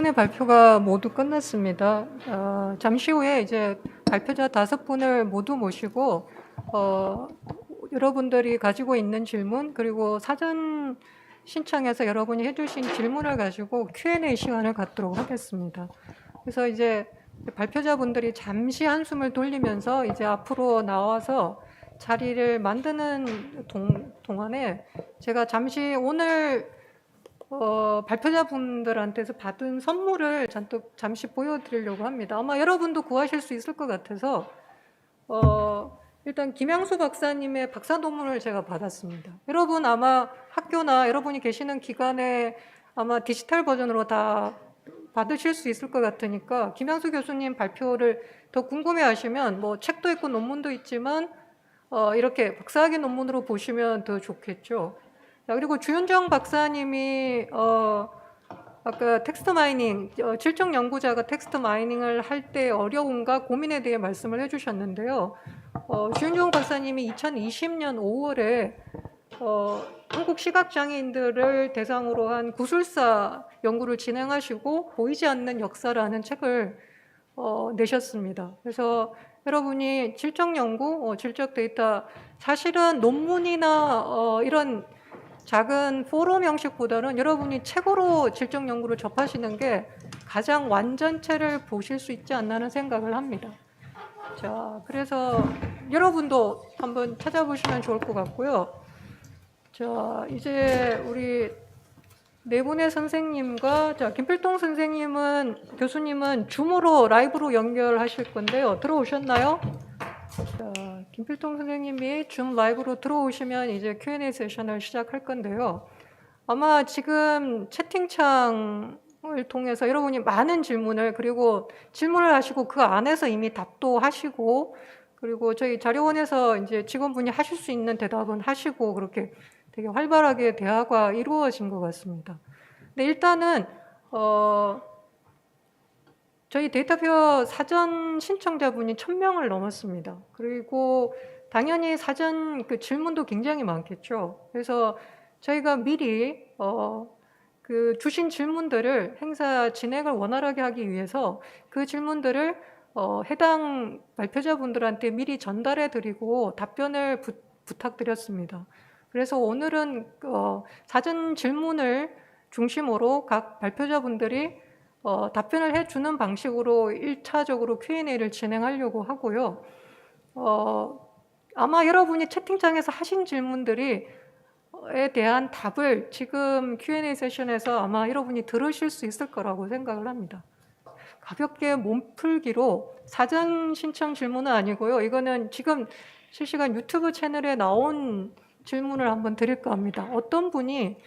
Q&A 발표가 모두 끝났습니다. 잠시 후에 이제 발표자 5분을 모두 모시고 여러분들이 가지고 있는 질문 그리고 사전 신청해서 여러분이 해주신 질문을 가지고 Q&A 시간을 갖도록 하겠습니다. 그래서 이제 발표자분들이 잠시 한숨을 돌리면서 이제 앞으로 나와서 자리를 만드는 동안에 제가 잠시 오늘 발표자분들한테서 받은 선물을 잠시 보여드리려고 합니다. 아마 여러분도 구하실 수 있을 것 같아서 일단 김양수 박사님의 박사 논문을 제가 받았습니다. 여러분 아마 학교나 여러분이 계시는 기관에 아마 디지털 버전으로 다 받으실 수 있을 것 같으니까 김양수 교수님 발표를 더 궁금해하시면 뭐 책도 있고 논문도 있지만 이렇게 박사학위 논문으로 보시면 더 좋겠죠. 자, 그리고 주윤정 박사님이 아까 텍스트 마이닝, 질적 연구자가 텍스트 마이닝을 할 때 어려움과 고민에 대해 말씀을 해주셨는데요. 주윤정 박사님이 2020년 5월에 한국 시각장애인들을 대상으로 한 구술사 연구를 진행하시고 보이지 않는 역사라는 책을 내셨습니다. 그래서 여러분이 질적 연구, 질적 데이터, 사실은 논문이나 이런 작은 포럼 형식보다는 여러분이 책으로 질적 연구를 접하시는 게 가장 완전체를 보실 수 있지 않나 하는 생각을 합니다. 자, 그래서 여러분도 한번 찾아보시면 좋을 것 같고요. 자, 이제 우리 네 분의 선생님과 김필동 교수님은 줌으로 라이브로 연결하실 건데요. 들어오셨나요? 자, 김필동 선생님이 줌 라이브로 들어오시면 이제 Q&A 세션을 시작할 건데요. 아마 지금 채팅창을 통해서 여러분이 많은 질문을 그리고 질문을 하시고 그 안에서 이미 답도 하시고 그리고 저희 자료원에서 이제 직원분이 하실 수 있는 대답은 하시고 그렇게 되게 활발하게 대화가 이루어진 것 같습니다. 근데 일단은 저희 데이터표 사전 신청자분이 1000명을 넘었습니다. 그리고 당연히 사전 그 질문도 굉장히 많겠죠. 그래서 저희가 미리 그 주신 질문들을 행사 진행을 원활하게 하기 위해서 그 질문들을 해당 발표자분들한테 미리 전달해 드리고 답변을 부탁드렸습니다. 그래서 오늘은 사전 질문을 중심으로 각 발표자분들이 답변을 해주는 방식으로 1차적으로 Q&A를 진행하려고 하고요. 아마 여러분이 채팅창에서 하신 질문들에 대한 답을 지금 Q&A 세션에서 아마 여러분이 들으실 수 있을 거라고 생각을 합니다. 가볍게 몸풀기로 사전 신청 질문은 아니고요. 이거는 지금 실시간 유튜브 채널에 나온 질문을 한번 드릴까 합니다. 어떤 분이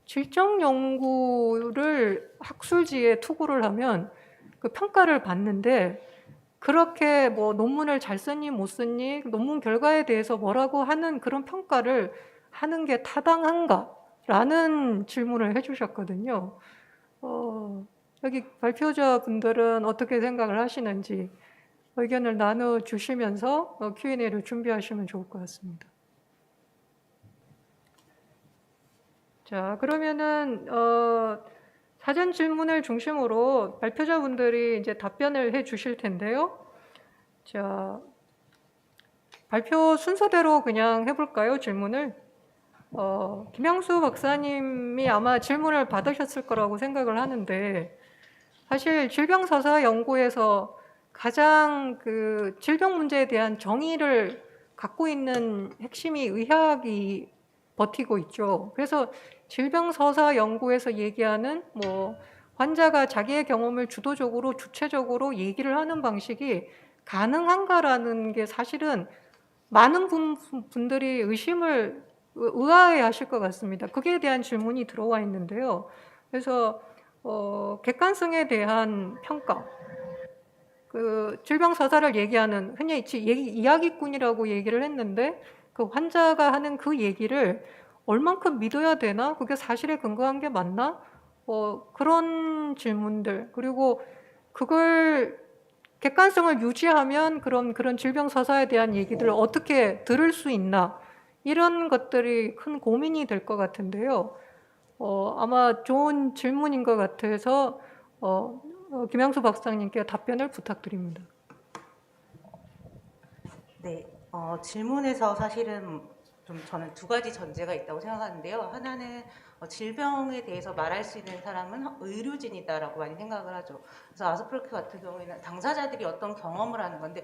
질적 연구를 학술지에 투고를 하면 그 평가를 받는데 그렇게 뭐 논문을 잘 썼니 못 썼니 논문 결과에 대해서 뭐라고 하는 그런 평가를 하는 게 타당한가라는 질문을 해주셨거든요. 여기 발표자분들은 어떻게 생각을 하시는지 의견을 나눠주시면서 Q&A를 준비하시면 좋을 것 같습니다. 자, 그러면은 사전 질문을 중심으로 발표자분들이 이제 답변을 해 주실 텐데요. 자, 발표 순서대로 그냥 해볼까요, 질문을? 김양수 박사님이 아마 질문을 받으셨을 거라고 생각을 하는데, 사실 질병서사 연구에서 가장 그 질병 문제에 대한 정의를 갖고 있는 핵심이 의학이 버티고 있죠. 그래서 질병서사 연구에서 얘기하는 뭐 환자가 자기의 경험을 주도적으로 주체적으로 얘기를 하는 방식이 가능한가라는 게 사실은 많은 분들이 의아해 하실 것 같습니다. 그에 대한 질문이 들어와 있는데요. 그래서 객관성에 대한 평가, 그 질병서사를 얘기하는 흔히 이야기꾼이라고 얘기를 했는데 그 환자가 하는 그 얘기를 얼만큼 믿어야 되나? 그게 사실에 근거한 게 맞나? 그런 질문들 그리고 그걸 객관성을 유지하면 그런 질병서사에 대한 얘기들을 어떻게 들을 수 있나? 이런 것들이 큰 고민이 될 것 같은데요. 아마 좋은 질문인 것 같아서 김양수 박사님께 답변을 부탁드립니다. 네, 질문에서 사실은 좀 저는 두 가지 전제가 있다고 생각하는데요. 하나는 질병에 대해서 말할 수 있는 사람은 의료진이다라고 많이 생각을 하죠. 그래서 아스프로크 같은 경우에는 당사자들이 어떤 경험을 하는 건데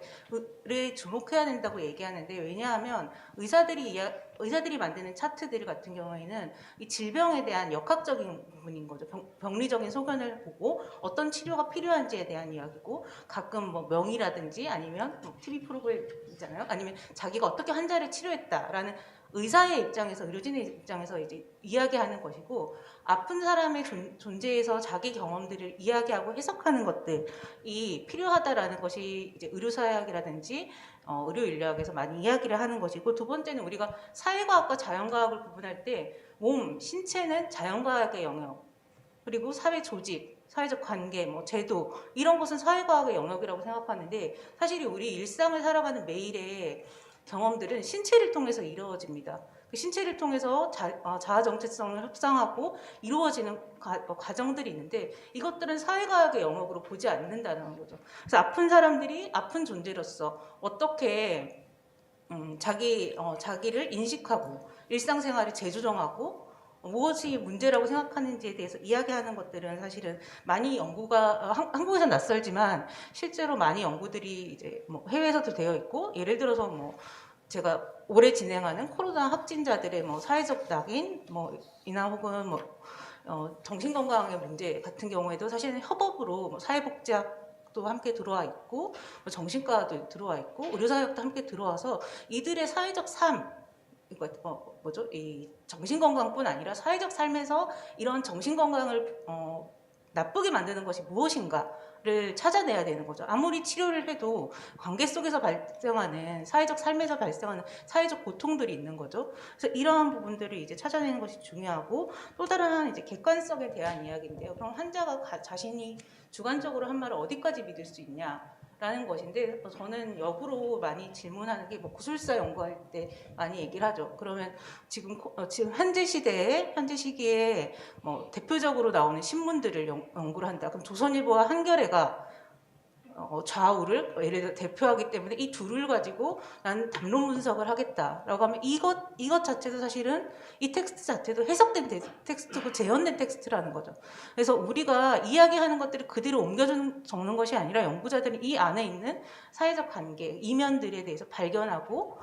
를 주목해야 된다고 얘기하는데, 왜냐하면 의사들이 만드는 차트들 같은 경우에는 이 질병에 대한 역학적인 부분인 거죠. 병리적인 소견을 보고 어떤 치료가 필요한지에 대한 이야기고, 가끔 뭐 명의라든지 아니면 뭐 TV 프로그램 있잖아요. 아니면 자기가 어떻게 환자를 치료했다라는 의사의 입장에서, 의료진의 입장에서 이제 이야기하는 것이고, 아픈 사람의 존재에서 자기 경험들을 이야기하고 해석하는 것들이 필요하다라는 것이 이제 의료사학이라든지 의료 인류학에서 많이 이야기를 하는 것이고, 두 번째는 우리가 사회과학과 자연과학을 구분할 때 신체는 자연과학의 영역, 그리고 사회 조직, 사회적 관계, 뭐 제도, 이런 것은 사회과학의 영역이라고 생각하는데, 사실 우리 일상을 살아가는 매일의 경험들은 신체를 통해서 이루어집니다. 그 신체를 통해서 자아 정체성을 협상하고 이루어지는 과정들이 있는데, 이것들은 사회과학의 영역으로 보지 않는다는 거죠. 그래서 아픈 사람들이 아픈 존재로서 어떻게 자기를 인식하고 일상생활을 재조정하고 무엇이 문제라고 생각하는지에 대해서 이야기하는 것들은 사실은 많이 연구가 한국에서 낯설지만 실제로 많이 연구들이 이제 뭐 해외에서도 되어 있고, 예를 들어서 뭐 제가 올해 진행하는 코로나 확진자들의 뭐 사회적 낙인 이나 혹은 정신건강의 문제 같은 경우에도 사실은 협업으로 뭐 사회복지학도 함께 들어와 있고, 뭐 정신과도 들어와 있고, 의료사역도 함께 들어와서 이들의 사회적 삶, 이 정신건강뿐 아니라 사회적 삶에서 이런 정신건강을 나쁘게 만드는 것이 무엇인가를 찾아내야 되는 거죠. 아무리 치료를 해도 관계 속에서 발생하는, 사회적 삶에서 발생하는 사회적 고통들이 있는 거죠. 그래서 이러한 부분들을 이제 찾아내는 것이 중요하고, 또 다른 이제 객관성에 대한 이야기인데요. 그럼 환자가 자신이 주관적으로 한 말을 어디까지 믿을 수 있냐? 라는 것인데, 저는 역으로 많이 질문하는 게 구술사 연구할 때 많이 얘기를 하죠. 그러면 지금 현재 시기에 대표적으로 나오는 신문들을 연구를 한다. 그럼 조선일보와 한겨레가 좌우를 예를 들어 대표하기 때문에 이 둘을 가지고 난 담론 분석을 하겠다라고 하면 이것 자체도 사실은 이 텍스트 자체도 해석된 텍스트고 재현된 텍스트라는 거죠. 그래서 우리가 이야기하는 것들을 그대로 적는 것이 아니라, 연구자들이 이 안에 있는 사회적 관계, 이면들에 대해서 발견하고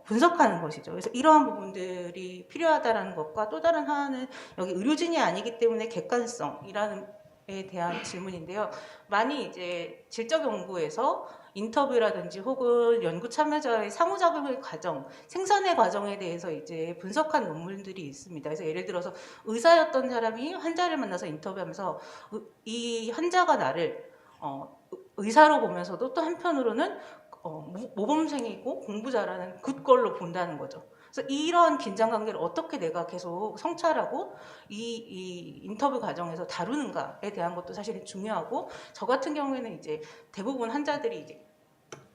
분석하는 것이죠. 그래서 이러한 부분들이 필요하다는 것과, 또 다른 하나는 여기 의료진이 아니기 때문에 객관성이라는 에 대한 질문인데요. 많이 이제 질적 연구에서 인터뷰라든지 혹은 연구 참여자의 상호작용의 과정, 생산의 과정에 대해서 이제 분석한 논문들이 있습니다. 그래서 예를 들어서 의사였던 사람이 환자를 만나서 인터뷰하면서 이 환자가 나를 의사로 보면서도 또 한편으로는 모범생이고 공부 잘하는 굿걸로 본다는 거죠. 그래서 이러한 긴장 관계를 어떻게 내가 계속 성찰하고 이 인터뷰 과정에서 다루는가에 대한 것도 사실은 중요하고, 저 같은 경우에는 이제 대부분 환자들이 이제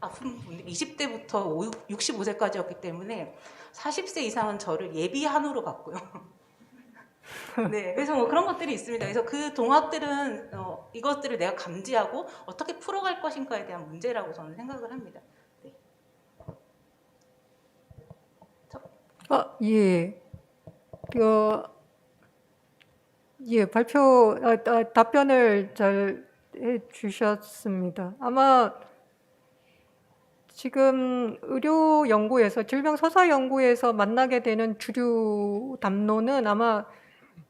아픈 분들 20대부터 65세까지였기 때문에 40세 이상은 저를 예비 한우로 봤고요. 네, 그래서 그런 것들이 있습니다. 그래서 그 동학들은 이것들을 내가 감지하고 어떻게 풀어갈 것인가에 대한 문제라고 저는 생각을 합니다. 네. 예. 답변을 잘 해주셨습니다. 아마 지금 의료 연구에서, 질병 서사 연구에서 만나게 되는 주류 담론은 아마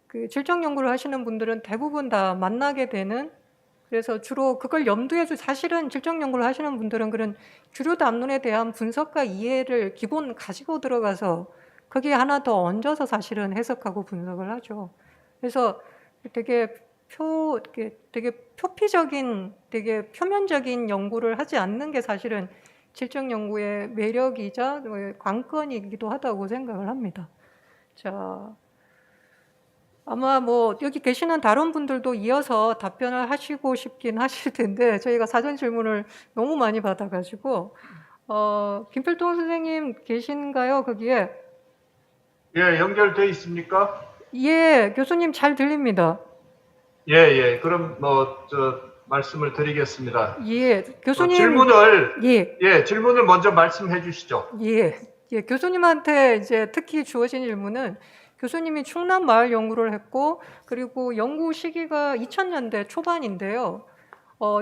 그 질적 연구를 하시는 분들은 대부분 다 만나게 되는, 그래서 주로 그걸 염두에 사실은 질적 연구를 하시는 분들은 그런 주류 담론에 대한 분석과 이해를 기본 가지고 들어가서 거기에 하나 더 얹어서 사실은 해석하고 분석을 하죠. 그래서 되게 표피적인, 되게 표면적인 연구를 하지 않는 게 사실은 질적 연구의 매력이자 관건이기도 하다고 생각을 합니다. 자, 아마 여기 계시는 다른 분들도 이어서 답변을 하시고 싶긴 하실 텐데, 저희가 사전 질문을 너무 많이 받아가지고, 김필동 선생님 계신가요, 거기에? 예, 연결돼 있습니까? 예, 교수님 잘 들립니다. 예, 예. 그럼 말씀을 드리겠습니다. 예, 교수님. 질문을 예, 질문을 먼저 말씀해 주시죠. 예, 예, 교수님한테 이제 특히 주어진 질문은 교수님이 충남 마을 연구를 했고, 그리고 연구 시기가 2000년대 초반인데요.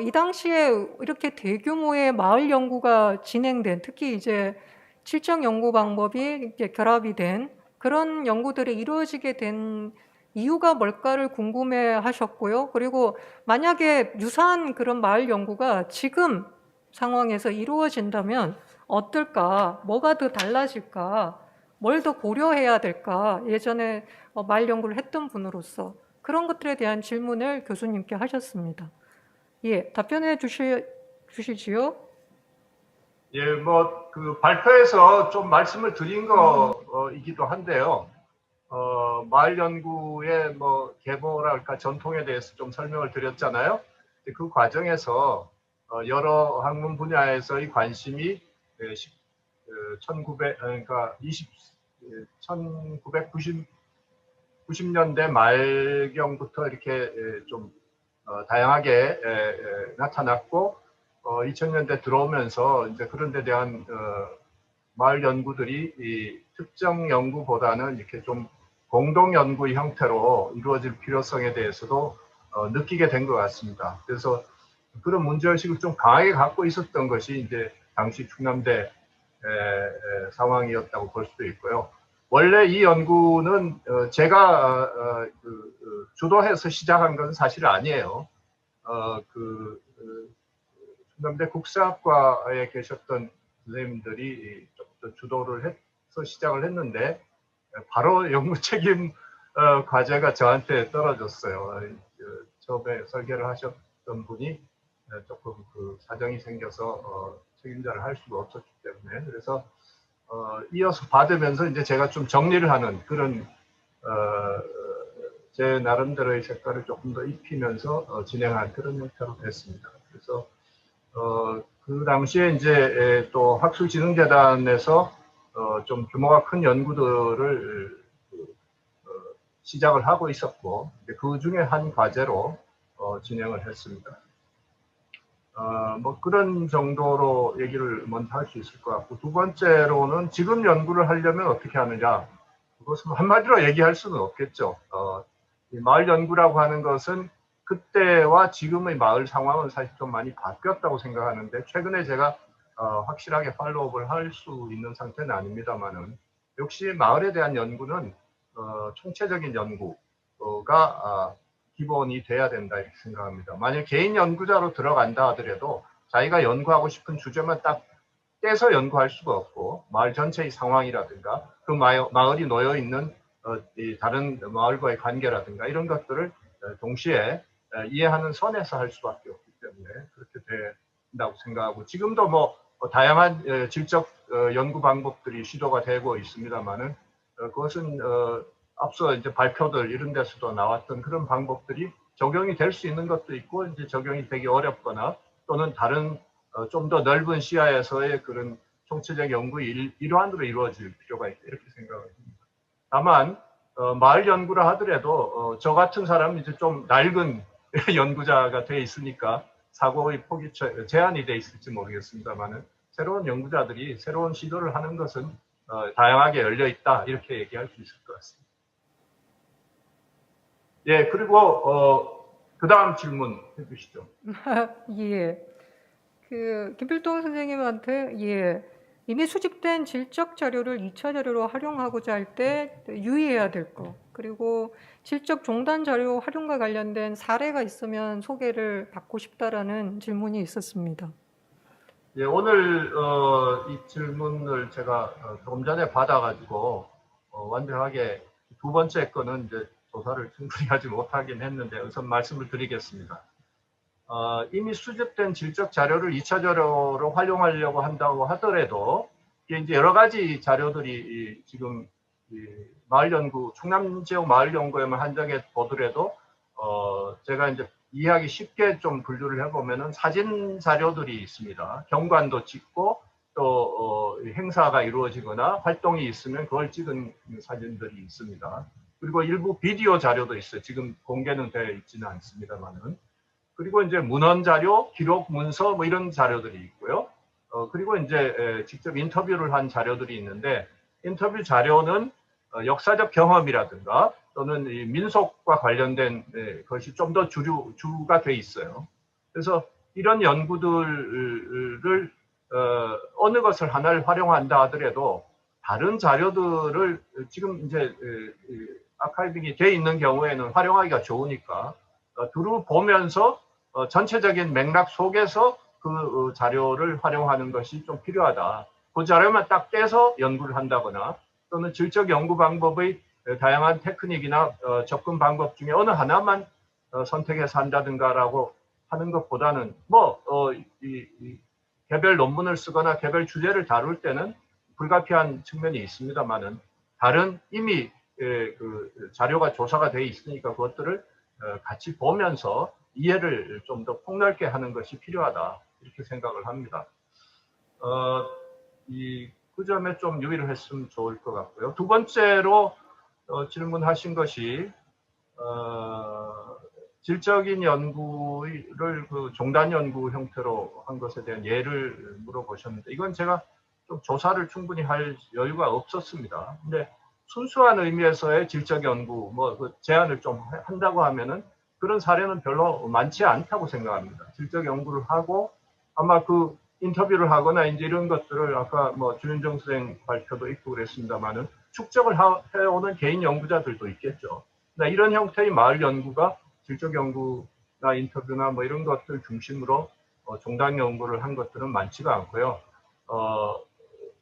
이 당시에 이렇게 대규모의 마을 연구가 진행된, 특히 이제 실정 연구 방법이 이제 결합이 된 그런 연구들이 이루어지게 된 이유가 뭘까를 궁금해 하셨고요. 그리고 만약에 유사한 그런 마을 연구가 지금 상황에서 이루어진다면 어떨까? 뭐가 더 달라질까? 뭘 더 고려해야 될까? 예전에 마을 연구를 했던 분으로서 그런 것들에 대한 질문을 교수님께 하셨습니다. 예, 답변해 주시지요? 예, 그 발표에서 좀 말씀을 드린 거이기도 한데요. 마을 연구의 계보랄까 전통에 대해서 좀 설명을 드렸잖아요. 그 과정에서 여러 학문 분야에서의 관심이 1990년대 말경부터 이렇게 좀 다양하게 나타났고 2000년대 들어오면서 이제 그런 데 대한 마을 연구들이 이 특정 연구보다는 이렇게 좀 공동 연구의 형태로 이루어질 필요성에 대해서도 느끼게 된 것 같습니다. 그래서 그런 문제의식을 좀 강하게 갖고 있었던 것이 이제 당시 충남대 상황이었다고 볼 수도 있고요. 원래 이 연구는 제가 주도해서 시작한 건 사실 아니에요. 충남대 국사학과에 계셨던 선생님들이 좀 주도를 해서 시작을 했는데 바로 연구 책임 과제가 저한테 떨어졌어요. 처음에 설계를 하셨던 분이 조금 그 사정이 생겨서 책임자를 할 수가 없었기 때문에 그래서 이어서 받으면서 이제 제가 좀 정리를 하는 그런 제 나름대로의 색깔을 조금 더 입히면서 진행한 그런 형태로 됐습니다. 그래서 그 당시에 이제 또 학술진흥재단에서 좀 규모가 큰 연구들을 시작을 하고 있었고 그 중에 한 과제로 진행을 했습니다. 그런 정도로 얘기를 먼저 할 수 있을 것 같고 두 번째로는 지금 연구를 하려면 어떻게 하느냐 그것은 한마디로 얘기할 수는 없겠죠. 이 마을 연구라고 하는 것은 그때와 지금의 마을 상황은 사실 좀 많이 바뀌었다고 생각하는데 최근에 제가 확실하게 팔로우업을 할 수 있는 상태는 아닙니다만은 역시 마을에 대한 연구는 총체적인 연구가 기본이 돼야 된다 이렇게 생각합니다. 만약 개인 연구자로 들어간다 하더라도 자기가 연구하고 싶은 주제만 딱 떼서 연구할 수가 없고 마을 전체의 상황이라든가 그 마을이 놓여 있는 다른 마을과의 관계라든가 이런 것들을 동시에 이해하는 선에서 할 수밖에 없기 때문에 그렇게 된다고 생각하고 지금도 다양한 질적 연구 방법들이 시도가 되고 있습니다만은 그것은 앞서 이제 발표들 이런 데서도 나왔던 그런 방법들이 적용이 될 수 있는 것도 있고 이제 적용이 되기 어렵거나 또는 다른 좀 더 넓은 시야에서의 그런 총체적 연구의 일환으로 이루어질 필요가 있다 이렇게 생각을 합니다. 다만 마을 연구를 하더라도 저 같은 사람은 이제 좀 낡은 연구자가 돼 있으니까 사고의 폭이 제한이 돼 있을지 모르겠습니다만은 새로운 연구자들이 새로운 시도를 하는 것은 다양하게 열려 있다 이렇게 얘기할 수 있을 것 같습니다. 예, 그리고 그 다음 질문 해주시죠. 예, 김필동 선생님한테 이미 수집된 질적 자료를 2차 자료로 활용하고자 할 때 유의해야 될 거, 그리고 질적 종단 자료 활용과 관련된 사례가 있으면 소개를 받고 싶다라는 질문이 있었습니다. 예, 오늘 이 질문을 제가 조금 전에 받아가지고 완벽하게 두 번째 거는 이제 조사를 충분히 하지 못하긴 했는데 우선 말씀을 드리겠습니다. 이미 수집된 질적 자료를 2차 자료로 활용하려고 한다고 하더라도 이게 이제 여러 가지 자료들이 지금 마을 연구, 충남 지역 마을 연구에만 한정해 보더라도 제가 이제 이해하기 쉽게 좀 분류를 해보면은 사진 자료들이 있습니다. 경관도 찍고 또 행사가 이루어지거나 활동이 있으면 그걸 찍은 사진들이 있습니다. 그리고 일부 비디오 자료도 있어요. 지금 공개는 되어 있지는 않습니다만은. 그리고 이제 문헌 자료, 기록, 문서 뭐 이런 자료들이 있고요. 그리고 이제 직접 인터뷰를 한 자료들이 있는데 인터뷰 자료는 역사적 경험이라든가 또는 이 민속과 관련된 것이 좀 더 주가 돼 있어요. 그래서 이런 연구들을 어느 것을 하나를 활용한다 하더라도 다른 자료들을 지금 이제 아카이빙이 돼 있는 경우에는 활용하기가 좋으니까 두루 보면서 전체적인 맥락 속에서 그 자료를 활용하는 것이 좀 필요하다. 그 자료만 딱 떼서 연구를 한다거나 또는 질적 연구 방법의 다양한 테크닉이나 접근 방법 중에 어느 하나만 선택해서 한다든가라고 하는 것보다는 개별 논문을 쓰거나 개별 주제를 다룰 때는 불가피한 측면이 있습니다만은 다른 이미 그 자료가 조사가 돼 있으니까 그것들을 같이 보면서 이해를 좀 더 폭넓게 하는 것이 필요하다 이렇게 생각을 합니다. 그 점에 좀 유의를 했으면 좋을 것 같고요. 두 번째로 질문하신 것이 질적인 연구를 그 종단 연구 형태로 한 것에 대한 예를 물어보셨는데 이건 제가 좀 조사를 충분히 할 여유가 없었습니다. 근데 순수한 의미에서의 질적 연구, 그 제안을 좀 한다고 하면은 그런 사례는 별로 많지 않다고 생각합니다. 질적 연구를 하고 아마 그 인터뷰를 하거나 이제 이런 것들을 아까 주윤정 선생 발표도 있고 그랬습니다만은 축적을 해오는 개인 연구자들도 있겠죠. 이런 형태의 마을 연구가 질적 연구나 인터뷰나 이런 것들 중심으로 종단 연구를 한 것들은 많지가 않고요.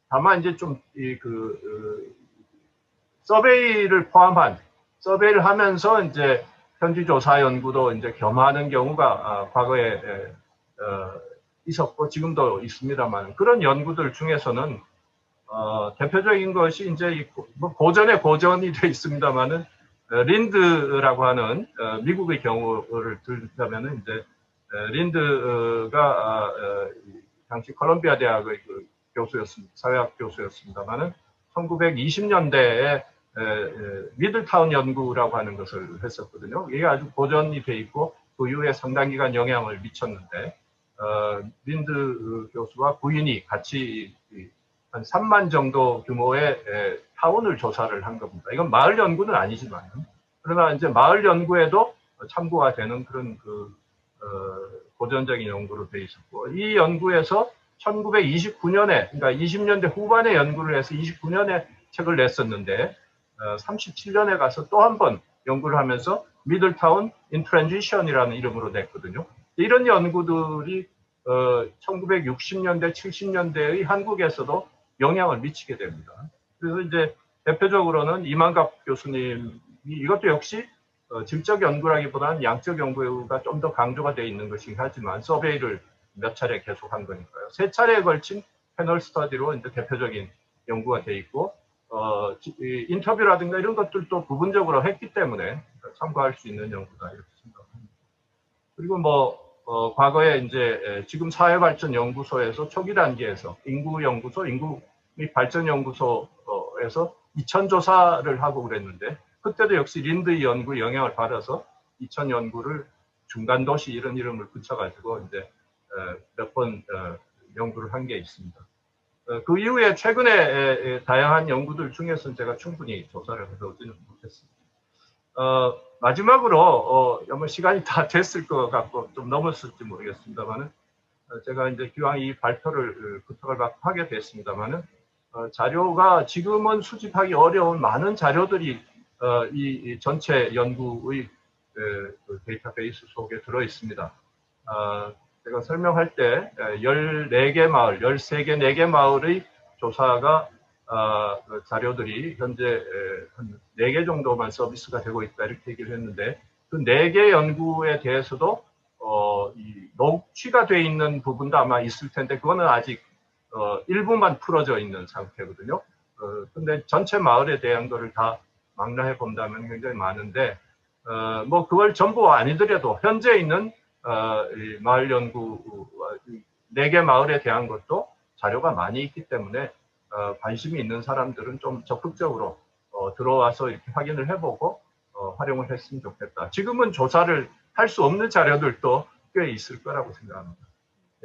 다만 이제 좀 서베이를 포함한 서베이를 하면서 이제 현지조사 연구도 이제 겸하는 경우가 과거에 있었고 지금도 있습니다만 그런 연구들 중에서는 대표적인 것이 이제 고전의 고전이 되어 있습니다만은 린드라고 하는 미국의 경우를 들자면은 이제 린드가 당시 콜롬비아 대학의 그 교수였습니다. 사회학 교수였습니다만은 1920년대에 미들타운 연구라고 하는 것을 했었거든요. 이게 아주 고전이 돼 있고 그 이후에 상당 기간 영향을 미쳤는데 린드 교수와 부인이 같이 한 3만 정도 규모의 타운을 조사를 한 겁니다. 이건 마을 연구는 아니지만 그러나 이제 마을 연구에도 참고가 되는 그런 고전적인 연구로 되어 있었고 이 연구에서 1929년에 그러니까 20년대 후반에 연구를 해서 29년에 책을 냈었는데 37년에 가서 또 한 번 연구를 하면서 미들타운 인 트랜지션이라는 이름으로 냈거든요. 이런 연구들이 1960년대, 70년대의 한국에서도 영향을 미치게 됩니다. 그래서 이제 대표적으로는 이만갑 교수님이 이것도 역시 질적 연구라기보다는 양적 연구가 좀 더 강조가 되어 있는 것이긴 하지만 서베이를 몇 차례 계속한 거니까요. 3차례에 걸친 패널 스터디로 이제 대표적인 연구가 되어 있고 인터뷰라든가 이런 것들도 부분적으로 했기 때문에 참고할 수 있는 연구다 이렇게 생각합니다. 그리고 과거에 이제 지금 사회발전연구소에서 초기 단계에서 인구연구소, 인구 및 발전연구소에서 2000조사를 하고 그랬는데 그때도 역시 린드의 연구 영향을 받아서 2000 연구를 중간도시 이런 이름을 붙여가지고 이제 몇 번 연구를 한 게 있습니다. 그 이후에 최근에 다양한 연구들 중에서는 제가 충분히 조사를 해보지는 못했습니다. 마지막으로 아마 시간이 다 됐을 것 같고 좀 넘었을지 모르겠습니다만은 제가 이제 기왕 이 발표를 부탁을 받고 하게 됐습니다만은 자료가 지금은 수집하기 어려운 많은 자료들이 이 전체 연구의 데이터베이스 속에 들어 있습니다. 제가 설명할 때 14개 마을, 13개, 4개 마을의 조사가 자료들이 현재 한 4개 정도만 서비스가 되고 있다 이렇게 얘기를 했는데 그 4개 연구에 대해서도 녹취가 돼 있는 부분도 아마 있을 텐데 그거는 아직 일부만 풀어져 있는 상태거든요. 근데 전체 마을에 대한 거를 다 망라해 본다면 굉장히 많은데 그걸 전부 아니더라도 현재 있는 이 마을 연구 4개 마을에 대한 것도 자료가 많이 있기 때문에 관심이 있는 사람들은 좀 적극적으로 들어와서 이렇게 확인을 해보고 활용을 했으면 좋겠다. 지금은 조사를 할 수 없는 자료들도 꽤 있을 거라고 생각합니다.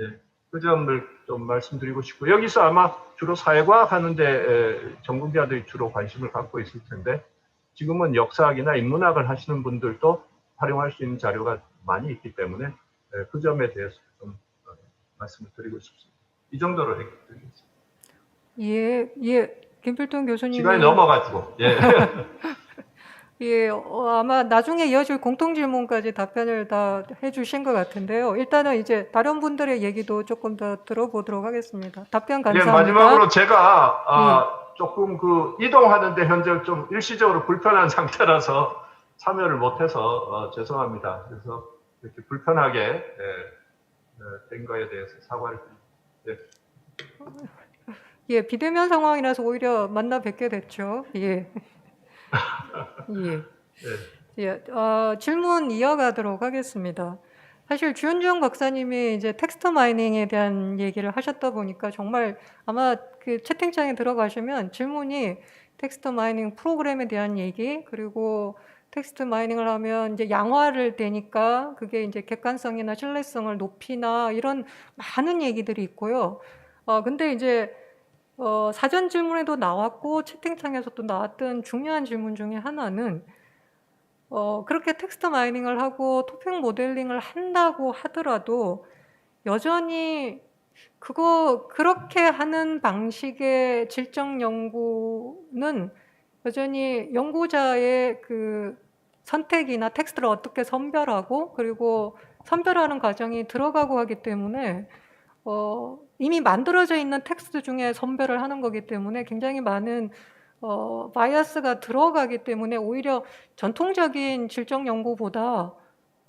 예, 그 점을 좀 말씀드리고 싶고, 여기서 아마 주로 사회과학 하는데 전공자들이 주로 관심을 갖고 있을 텐데, 지금은 역사학이나 인문학을 하시는 분들도 활용할 수 있는 자료가 많이 있기 때문에 그 점에 대해서 좀 말씀을 드리고 싶습니다. 이 정도로 드리겠습니다. 예, 김필동 교수님. 시간이 넘어가지고. 예. 예, 아마 나중에 이어질 공통 질문까지 답변을 다 해주신 것 같은데요. 일단은 이제 다른 분들의 얘기도 조금 더 들어보도록 하겠습니다. 답변 감사합니다. 예, 마지막으로 제가 조금 그 이동하는데 현재 좀 일시적으로 불편한 상태라서 참여를 못해서 죄송합니다. 그래서 이렇게 불편하게 된 거에 대해서 사과를 드립니다. 예, 비대면 상황이라서 오히려 만나 뵙게 됐죠. 예. 예. 예, 질문 이어가도록 하겠습니다. 사실 주현정 박사님이 이제 텍스트 마이닝에 대한 얘기를 하셨다 보니까 정말 아마 그 채팅창에 들어가시면 질문이 텍스트 마이닝 프로그램에 대한 얘기, 그리고 텍스트 마이닝을 하면 이제 양화를 되니까 그게 이제 객관성이나 신뢰성을 높이나 이런 많은 얘기들이 있고요. 근데 이제 사전 질문에도 나왔고 채팅창에서도 나왔던 중요한 질문 중에 하나는 그렇게 텍스트 마이닝을 하고 토픽 모델링을 한다고 하더라도 여전히 그렇게 하는 방식의 질적 연구는 여전히 연구자의 그 선택이나 텍스트를 어떻게 선별하고 그리고 선별하는 과정이 들어가고 하기 때문에 이미 만들어져 있는 텍스트 중에 선별을 하는 거기 때문에 굉장히 많은 바이어스가 들어가기 때문에 오히려 전통적인 질적 연구보다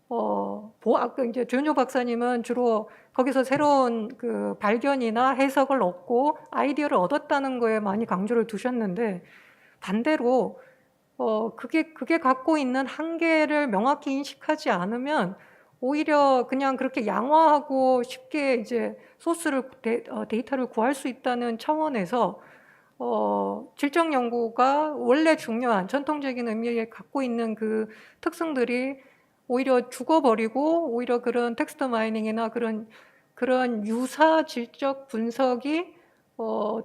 아까 이제 주현종 박사님은 주로 거기서 새로운 그 발견이나 해석을 얻고 아이디어를 얻었다는 거에 많이 강조를 두셨는데, 반대로 그게 갖고 있는 한계를 명확히 인식하지 않으면 오히려 그냥 그렇게 양화하고 쉽게 이제 소스를 데이터를 구할 수 있다는 차원에서 질적 연구가 원래 중요한 전통적인 의미를 갖고 있는 그 특성들이 오히려 죽어버리고 오히려 그런 텍스트 마이닝이나 그런 유사 질적 분석이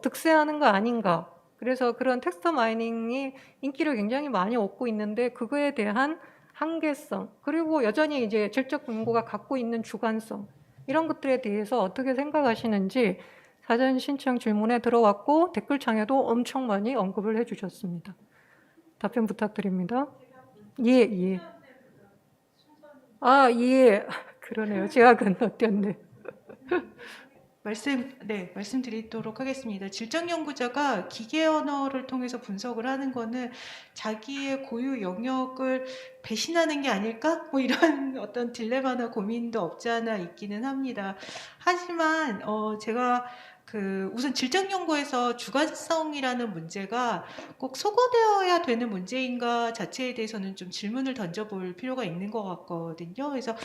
득세하는 거 아닌가. 그래서 그런 텍스트 마이닝이 인기를 굉장히 많이 얻고 있는데 그거에 대한 한계성, 그리고 여전히 이제 질적 연구가 갖고 있는 주관성, 이런 것들에 대해서 어떻게 생각하시는지 사전 신청 질문에 들어왔고 댓글창에도 엄청 많이 언급을 해주셨습니다. 답변 부탁드립니다. 예. 예. 그러네요. 제가 건너뛰었네. 말씀드리도록 하겠습니다. 질적 연구자가 기계 언어를 통해서 분석을 하는 거는 자기의 고유 영역을 배신하는 게 아닐까? 뭐 이런 어떤 딜레마나 고민도 없지 않아 있기는 합니다. 하지만 제가 우선 질적 연구에서 주관성이라는 문제가 꼭 소거되어야 되는 문제인가 자체에 대해서는 좀 질문을 던져볼 필요가 있는 것 같거든요. 그래서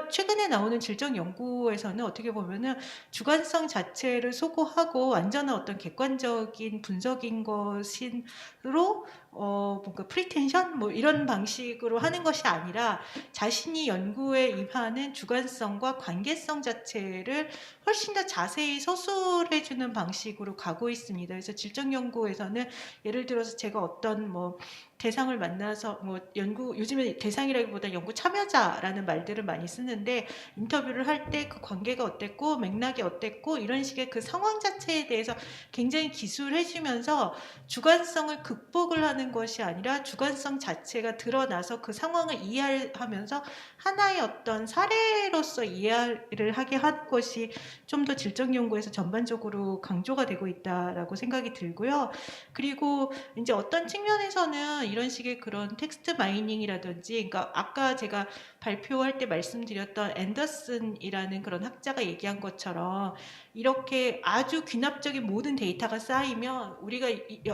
최근에 나오는 질적 연구에서는 어떻게 보면은 주관성 자체를 소거하고 완전한 어떤 객관적인 분석인 것으로 뭔가 프리텐션 뭐 이런 방식으로 하는 것이 아니라 자신이 연구에 임하는 주관성과 관계성 자체를 훨씬 더 자세히 서술해주는 방식으로 가고 있습니다. 그래서 질적 연구에서는 예를 들어서 제가 어떤 대상을 만나서 요즘에 대상이라기보다 연구 참여자라는 말들을 많이 쓰는데, 인터뷰를 할 때 그 관계가 어땠고 맥락이 어땠고 이런 식의 그 상황 자체에 대해서 굉장히 기술해주면서 주관성을 극복을 하는 것이 아니라 주관성 자체가 드러나서 그 상황을 이해하면서 하나의 어떤 사례로서 이해를 하게 한 것이 좀 더 질적 연구에서 전반적으로 강조가 되고 있다라고 생각이 들고요. 그리고 이제 어떤 측면에서는 보면 이런 식의 그런 텍스트 마이닝이라든지, 그러니까 아까 제가 발표할 때 말씀드렸던 앤더슨이라는 그런 학자가 얘기한 것처럼 이렇게 아주 귀납적인 모든 데이터가 쌓이면 우리가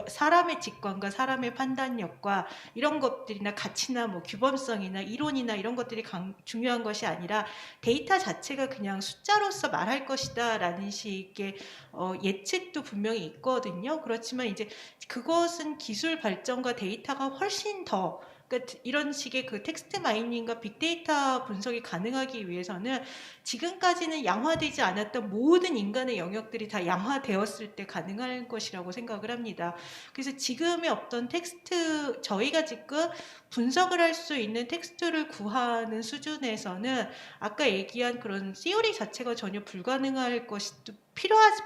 사람의 직관과 사람의 판단력과 이런 것들이나 가치나 뭐 규범성이나 이론이나 이런 것들이 중요한 것이 아니라 데이터 자체가 그냥 숫자로서 말할 것이다 라는 식의 예측도 분명히 있거든요. 그렇지만 이제 그것은 기술 발전과 데이터가 훨씬 더, 그러니까 이런 식의 그 텍스트 마이닝과 빅데이터 분석이 가능하기 위해서는 지금까지는 양화되지 않았던 모든 인간의 영역들이 다 양화되었을 때 가능할 것이라고 생각을 합니다. 그래서 지금의 어떤 텍스트, 저희가 지금 분석을 할 수 있는 텍스트를 구하는 수준에서는 아까 얘기한 그런 시오리 자체가 전혀 불가능할 것이,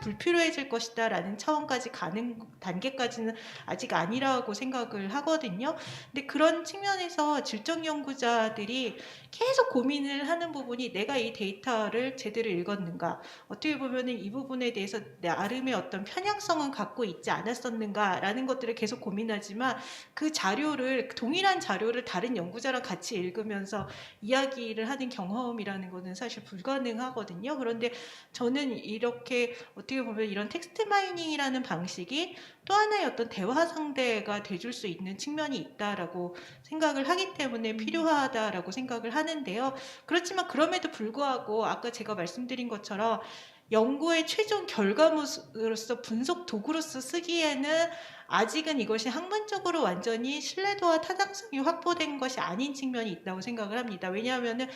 불필요해질 것이다 라는 차원까지 가는 단계까지는 아직 아니라고 생각을 하거든요. 근데 그런 측면에서 질적 연구자들이 계속 고민을 하는 부분이, 내가 이 데이터를 제대로 읽었는가, 어떻게 보면은 이 부분에 대해서 나름의 어떤 편향성은 갖고 있지 않았었는가 라는 것들을 계속 고민하지만, 그 자료를, 동일한 자료를 다른 연구자랑 같이 읽으면서 이야기를 하는 경험이라는 것은 사실 불가능하거든요. 그런데 저는 이렇게 어떻게 보면 이런 텍스트 마이닝이라는 방식이 또 하나의 어떤 대화 상대가 돼줄 수 있는 측면이 있다라고 생각을 하기 때문에 필요하다라고 생각을 하는데요. 그렇지만 그럼에도 불구하고 아까 제가 말씀드린 것처럼 연구의 최종 결과물로서 분석 도구로서 쓰기에는 아직은 이것이 학문적으로 완전히 신뢰도와 타당성이 확보된 것이 아닌 측면이 있다고 생각을 합니다. 왜냐하면은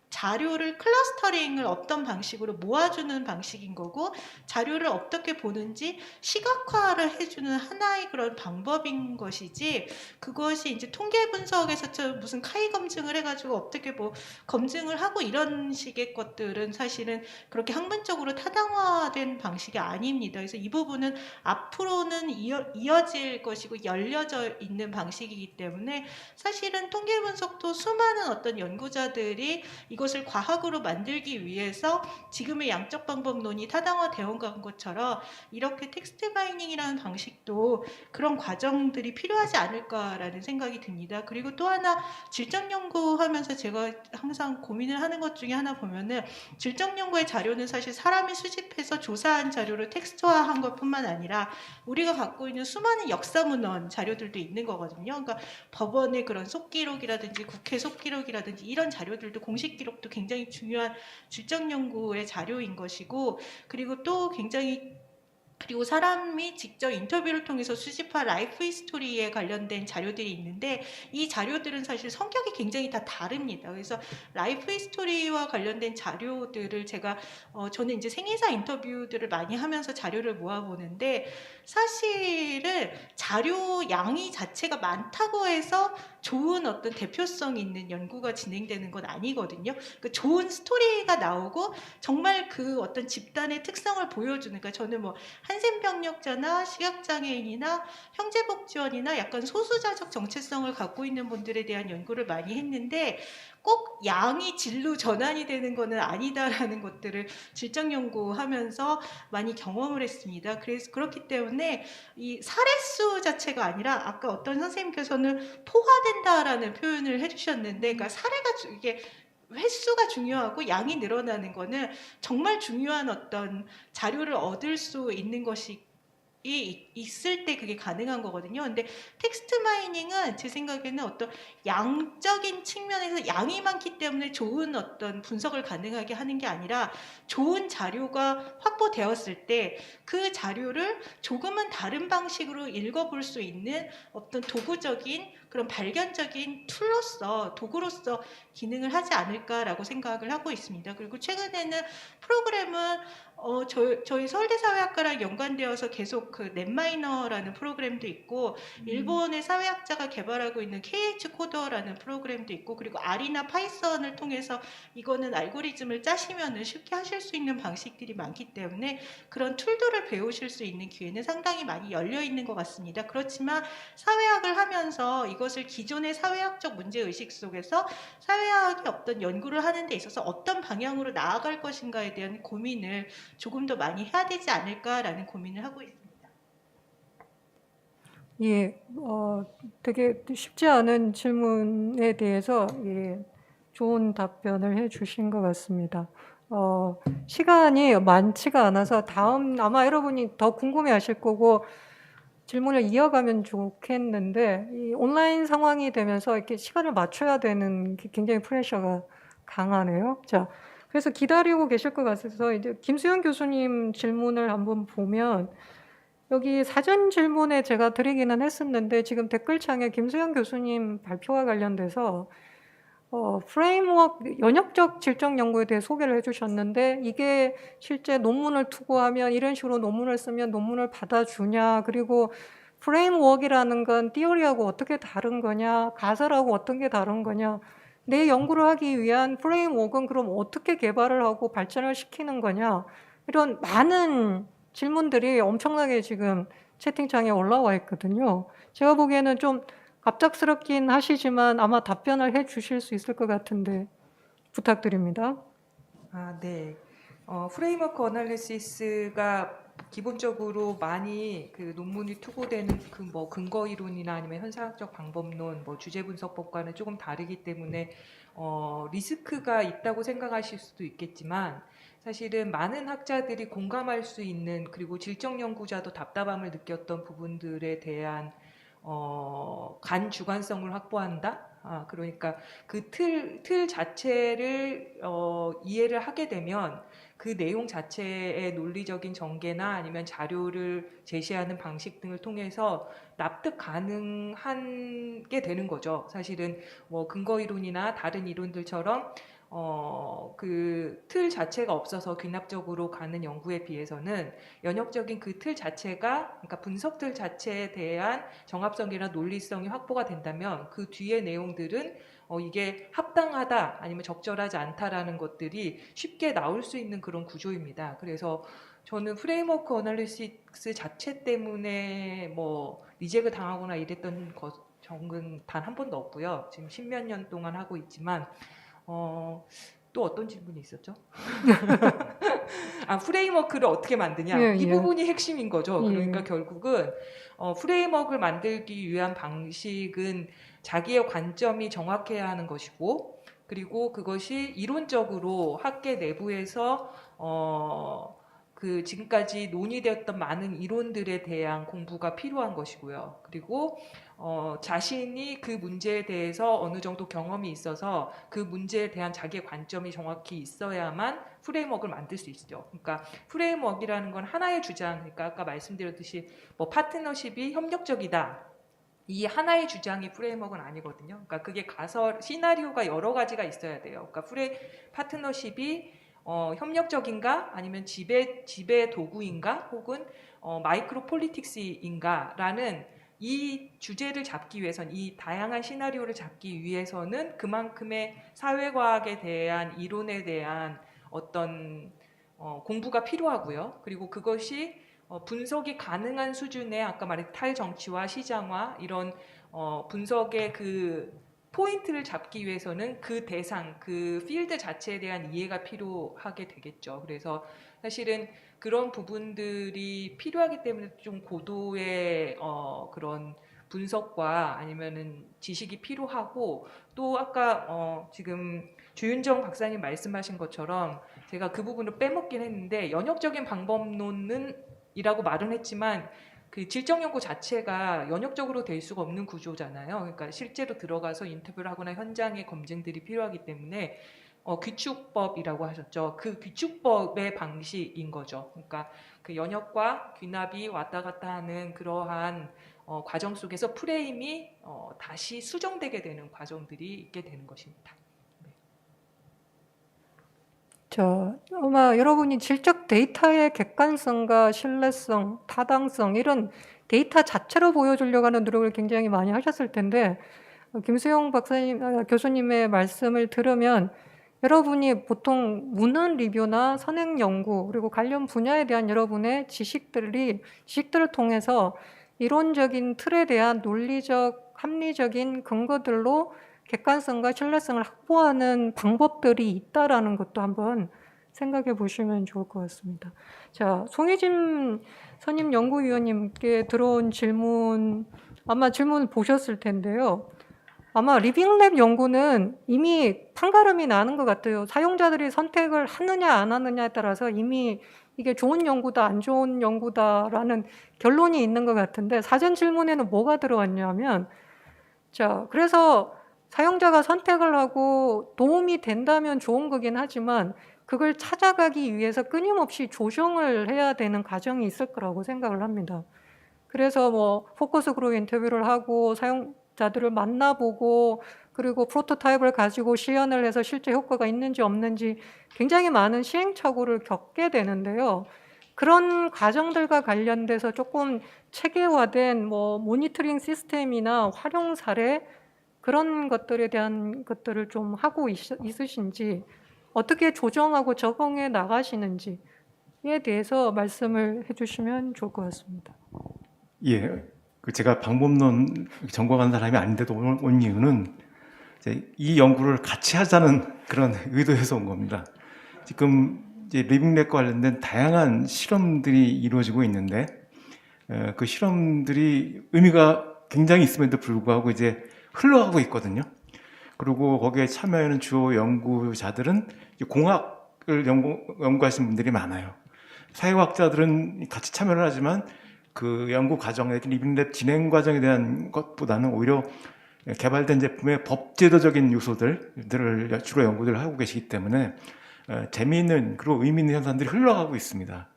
자료를 클러스터링을 어떤 방식으로 모아주는 방식인 거고, 자료를 어떻게 보는지 시각화를 해주는 하나의 그런 방법인 것이지, 그것이 이제 통계 분석에서 무슨 카이 검증을 해가지고 어떻게 뭐 검증을 하고 이런 식의 것들은 사실은 그렇게 학문적으로 타당화된 방식이 아닙니다. 그래서 이 부분은 앞으로는 이어질 것이고 열려져 있는 방식이기 때문에, 사실은 통계 분석도 수많은 어떤 연구자들이 이것을 과학으로 만들기 위해서 지금의 양적 방법론이 타당화되어 간 것처럼 이렇게 텍스트 마이닝이라는 방식도 그런 과정들이 필요하지 않을까라는 생각이 듭니다. 그리고 또 하나, 질적 연구하면서 제가 항상 고민을 하는 것 중에 하나 보면은, 질적 연구의 자료는 사실 사람이 수집해서 조사한 자료를 텍스트화한 것뿐만 아니라 우리가 갖고 있는 수많은 역사문헌 자료들도 있는 거거든요. 그러니까 법원의 그런 속기록이라든지 국회 속기록이라든지 이런 자료들도, 공식 기록도 굉장히 중요한 질적 연구의 자료인 것이고, 그리고 또 굉장히, 그리고 사람이 직접 인터뷰를 통해서 수집한 라이프 히스토리에 관련된 자료들이 있는데, 이 자료들은 사실 성격이 굉장히 다 다릅니다. 그래서 라이프 히스토리와 관련된 자료들을 제가 저는 이제 생애사 인터뷰들을 많이 하면서 자료를 모아보는데, 사실은 자료 양이 자체가 많다고 해서 좋은 어떤 대표성 있는 연구가 진행되는 건 아니거든요. 그러니까 좋은 스토리가 나오고 정말 그 어떤 집단의 특성을 보여주는, 그러니까 저는 뭐 한센병력자나 시각장애인이나 형제복지원이나 약간 소수자적 정체성을 갖고 있는 분들에 대한 연구를 많이 했는데, 꼭 양이 질로 전환이 되는 것은 아니다라는 것들을 질적 연구하면서 많이 경험을 했습니다. 그래서 그렇기 때문에 이 사례수 자체가 아니라, 아까 어떤 선생님께서는 포화된다라는 표현을 해주셨는데, 그러니까 사례가 이게 횟수가 중요하고 양이 늘어나는 거는 정말 중요한 어떤 자료를 얻을 수 있는 것이 있을 때 그게 가능한 거거든요. 근데 텍스트 마이닝은 제 생각에는 어떤 양적인 측면에서 양이 많기 때문에 좋은 어떤 분석을 가능하게 하는 게 아니라, 좋은 자료가 확보되었을 때 그 자료를 조금은 다른 방식으로 읽어볼 수 있는 어떤 도구적인 그런 발견적인 툴로서, 도구로서 기능을 하지 않을까라고 생각을 하고 있습니다. 그리고 최근에는 프로그램은 저희 서울대 사회학과랑 연관되어서 계속 그 넷마이너라는 프로그램도 있고, 일본의 사회학자가 개발하고 있는 KH 코더라는 프로그램도 있고, 그리고 R이나 파이썬을 통해서 이거는 알고리즘을 짜시면은 쉽게 하실 수 있는 방식들이 많기 때문에 그런 툴들을 배우실 수 있는 기회는 상당히 많이 열려 있는 것 같습니다. 그렇지만 사회학을 하면서 이것을 기존의 사회학적 문제의식 속에서 사회학의 어떤 연구를 하는 데 있어서 어떤 방향으로 나아갈 것인가에 대한 고민을 조금 더 많이 해야 되지 않을까라는 고민을 하고 있습니다. 예, 되게 쉽지 않은 질문에 대해서 예, 좋은 답변을 해주신 것 같습니다. 시간이 많지가 않아서 다음 아마 여러분이 더 궁금해하실 거고 질문을 이어가면 좋겠는데 이 온라인 상황이 되면서 이렇게 시간을 맞춰야 되는 게 굉장히 프레셔가 강하네요. 자, 그래서 기다리고 계실 것 같아서 이제 김수영 교수님 질문을 한번 보면 여기 사전 질문에 제가 드리기는 했었는데 지금 댓글창에 김수영 교수님 발표와 관련돼서 프레임워크, 연역적 질적 연구에 대해 소개를 해주셨는데 이게 실제 논문을 투고하면 이런 식으로 논문을 쓰면 논문을 받아주냐, 그리고 프레임워크라는 건 띠어리하고 어떻게 다른 거냐, 가설하고 어떤 게 다른 거냐, 내 연구를 하기 위한 프레임워크는 그럼 어떻게 개발을 하고 발전을 시키는 거냐, 이런 많은 질문들이 엄청나게 지금 채팅창에 올라와 있거든요. 제가 보기에는 좀 갑작스럽긴 하시지만 아마 답변을 해 주실 수 있을 것 같은데 부탁드립니다. 네. 프레임워크 어널리시스가 기본적으로 많이 그 논문이 투고되는 그 뭐 근거 이론이나 아니면 현상학적 방법론, 뭐 주제 분석법과는 조금 다르기 때문에 리스크가 있다고 생각하실 수도 있겠지만 사실은 많은 학자들이 공감할 수 있는, 그리고 질적 연구자도 답답함을 느꼈던 부분들에 대한 간 주관성을 확보한다. 그러니까 그 틀 자체를 이해를 하게 되면 그 내용 자체의 논리적인 전개나 아니면 자료를 제시하는 방식 등을 통해서 납득 가능한 게 되는 거죠. 사실은 뭐 근거 이론이나 다른 이론들처럼 그 틀 자체가 없어서 귀납적으로 가는 연구에 비해서는 연역적인 그 틀 자체가, 그러니까 분석들 자체에 대한 정합성이나 논리성이 확보가 된다면 그 뒤의 내용들은 이게 합당하다 아니면 적절하지 않다라는 것들이 쉽게 나올 수 있는 그런 구조입니다. 그래서 저는 프레임워크 어널리시스 자체 때문에 뭐 리젝을 당하거나 이랬던 적은 단 한 번도 없고요. 지금 십몇 년 동안 하고 있지만 또 어떤 질문이 있었죠? 프레임워크를 어떻게 만드냐? 예, 이 예. 부분이 핵심인 거죠. 예. 그러니까 결국은 프레임워크를 만들기 위한 방식은 자기의 관점이 정확해야 하는 것이고, 그리고 그것이 이론적으로 학계 내부에서 그 지금까지 논의되었던 많은 이론들에 대한 공부가 필요한 것이고요. 그리고 자신이 그 문제에 대해서 어느 정도 경험이 있어서 그 문제에 대한 자기의 관점이 정확히 있어야만 프레임워크를 만들 수 있죠. 그러니까 프레임워크라는 건 하나의 주장, 그러니까 아까 말씀드렸듯이 뭐 파트너십이 협력적이다, 이 하나의 주장이 프레임워크는 아니거든요. 그러니까 그게 가설, 시나리오가 여러 가지가 있어야 돼요. 그러니까 파트너십이 협력적인가, 아니면 지배 도구인가, 혹은 마이크로 폴리틱스인가라는 이 주제를 잡기 위해서는, 이 다양한 시나리오를 잡기 위해서는 그만큼의 사회과학에 대한 이론에 대한 어떤 공부가 필요하고요. 그리고 그것이 분석이 가능한 수준의, 아까 말했던 탈정치와 시장화, 이런 분석의 그 포인트를 잡기 위해서는 그 대상, 그 필드 자체에 대한 이해가 필요하게 되겠죠. 그래서 사실은 그런 부분들이 필요하기 때문에 좀 고도의 그런 분석과 아니면은 지식이 필요하고, 또 아까 지금 주윤정 박사님 말씀하신 것처럼 제가 그 부분을 빼먹긴 했는데, 연역적인 방법론은 이라고 말은 했지만 그 질적 연구 자체가 연역적으로 될 수가 없는 구조잖아요. 그러니까 실제로 들어가서 인터뷰를 하거나 현장의 검증들이 필요하기 때문에 귀축법이라고 하셨죠. 그 귀축법의 방식인 거죠. 그러니까 그 연역과 귀납이 왔다 갔다 하는 그러한 과정 속에서 프레임이 다시 수정되게 되는 과정들이 있게 되는 것입니다. 아마 여러분이 질적 데이터의 객관성과 신뢰성, 타당성 이런 데이터 자체로 보여주려고 하는 노력을 굉장히 많이 하셨을 텐데 김수영 교수님의 말씀을 들으면 여러분이 보통 문헌 리뷰나 선행 연구 그리고 관련 분야에 대한 여러분의 지식들을 통해서 이론적인 틀에 대한 논리적, 합리적인 근거들로 객관성과 신뢰성을 확보하는 방법들이 있다라는 것도 한번 생각해 보시면 좋을 것 같습니다. 자, 송혜진 선임 연구위원님께 들어온 질문, 아마 질문 보셨을 텐데요. 아마 리빙랩 연구는 이미 판가름이 나는 것 같아요. 사용자들이 선택을 하느냐 안 하느냐에 따라서 이미 이게 좋은 연구다 안 좋은 연구다라는 결론이 있는 것 같은데, 사전 질문에는 뭐가 들어왔냐면, 자, 그래서 사용자가 선택을 하고 도움이 된다면 좋은 거긴 하지만 그걸 찾아가기 위해서 끊임없이 조정을 해야 되는 과정이 있을 거라고 생각을 합니다. 그래서 뭐 포커스 그룹 인터뷰를 하고 사용자들을 만나보고 그리고 프로토타입을 가지고 시연을 해서 실제 효과가 있는지 없는지 굉장히 많은 시행착오를 겪게 되는데요. 그런 과정들과 관련돼서 조금 체계화된 뭐 모니터링 시스템이나 활용 사례 그런 것들에 대한 것들을 좀 하고 있으신지, 어떻게 조정하고 적응해 나가시는지에 대해서 말씀을 해주시면 좋을 것 같습니다. 예, 제가 방법론 전공한 사람이 아닌데도 오늘 온 이유는 이제 이 연구를 같이 하자는 그런 의도에서 온 겁니다. 지금 이제 리빙랩과 관련된 다양한 실험들이 이루어지고 있는데 그 실험들이 의미가 굉장히 있음에도 불구하고 이제 흘러가고 있거든요. 그리고 거기에 참여하는 주요 연구자들은 공학을 연구하시는 분들이 많아요. 사회과학자들은 같이 참여를 하지만 그 연구 과정에 리빙랩 진행 과정에 대한 것보다는 오히려 개발된 제품의 법제도적인 요소들을 주로 연구를 하고 계시기 때문에 재미있는 그리고 의미 있는 현상들이 흘러가고 있습니다.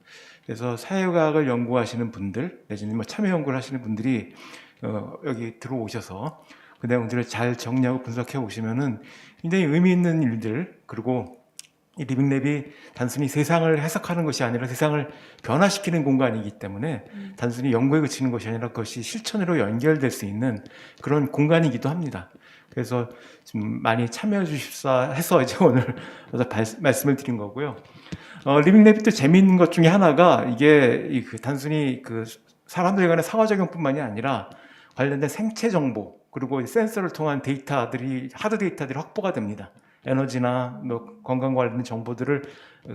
그래서 사회과학을 연구하시는 분들 내지는 뭐 참여 연구를 하시는 분들이 여기 들어오셔서 그 내용들을 잘 정리하고 분석해 오시면은 굉장히 의미 있는 일들, 그리고 이 리빙랩이 단순히 세상을 해석하는 것이 아니라 세상을 변화시키는 공간이기 때문에 단순히 연구에 그치는 것이 아니라 그것이 실천으로 연결될 수 있는 그런 공간이기도 합니다. 그래서 좀 많이 참여해 주십사 해서 이제 오늘 말씀을 드린 거고요. 리빙랩이 또 재미있는 것 중에 하나가 이게 단순히 그 사람들 간의 상호작용뿐만이 아니라 관련된 생체 정보 그리고 센서를 통한 데이터들이 하드 데이터들이 확보가 됩니다. 에너지나 뭐 건강 관련된 정보들을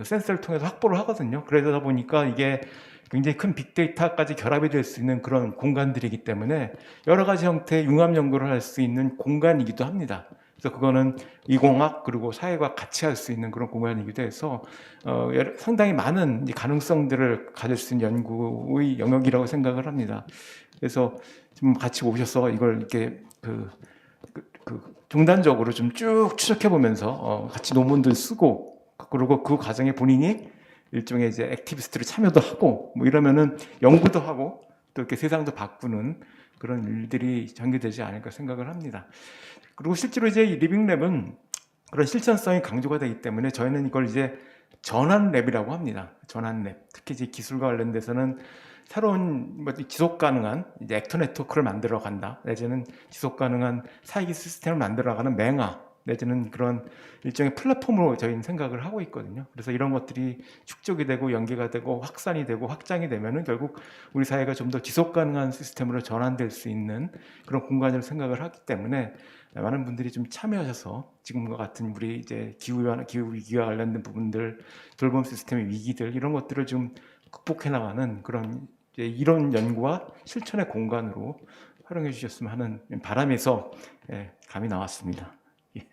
센서를 통해서 확보를 하거든요. 그러다 보니까 이게 굉장히 큰 빅데이터까지 결합이 될 수 있는 그런 공간들이기 때문에 여러 가지 형태의 융합 연구를 할 수 있는 공간이기도 합니다. 그래서 그거는 이공학 그리고 사회과학 같이 할 수 있는 그런 공간이기도 해서 상당히 많은 가능성들을 가질 수 있는 연구의 영역이라고 생각을 합니다. 그래서 좀 같이 오셔서 이걸 이렇게 중단적으로 좀 쭉 추적해 보면서 같이 논문들 쓰고 그리고 그 과정에 본인이 일종의 이제 액티비스트로 참여도 하고 뭐 이러면은 연구도 하고 또 이렇게 세상도 바꾸는 그런 일들이 전개되지 않을까 생각을 합니다. 그리고 실제로 이제 이 리빙랩은 그런 실천성이 강조가 되기 때문에 저희는 이걸 이제 전환랩이라고 합니다. 전환랩. 특히 이제 기술과 관련돼서는 새로운 지속 가능한 이제 액터 네트워크를 만들어 간다. 내지는 지속 가능한 사회기술 시스템을 만들어 가는 맹화 내지는 그런 일종의 플랫폼으로 저희는 생각을 하고 있거든요. 그래서 이런 것들이 축적이 되고 연계가 되고 확산이 되고 확장이 되면은 결국 우리 사회가 좀 더 지속 가능한 시스템으로 전환될 수 있는 그런 공간으로 생각을 하기 때문에 많은 분들이 좀 참여하셔서 지금과 같은 우리 이제 기후 위기와 관련된 부분들, 돌봄 시스템의 위기들 이런 것들을 좀 극복해 나가는 그런 이제 이론 연구와 실천의 공간으로 활용해 주셨으면 하는 바람에서 감이 나왔습니다. 예,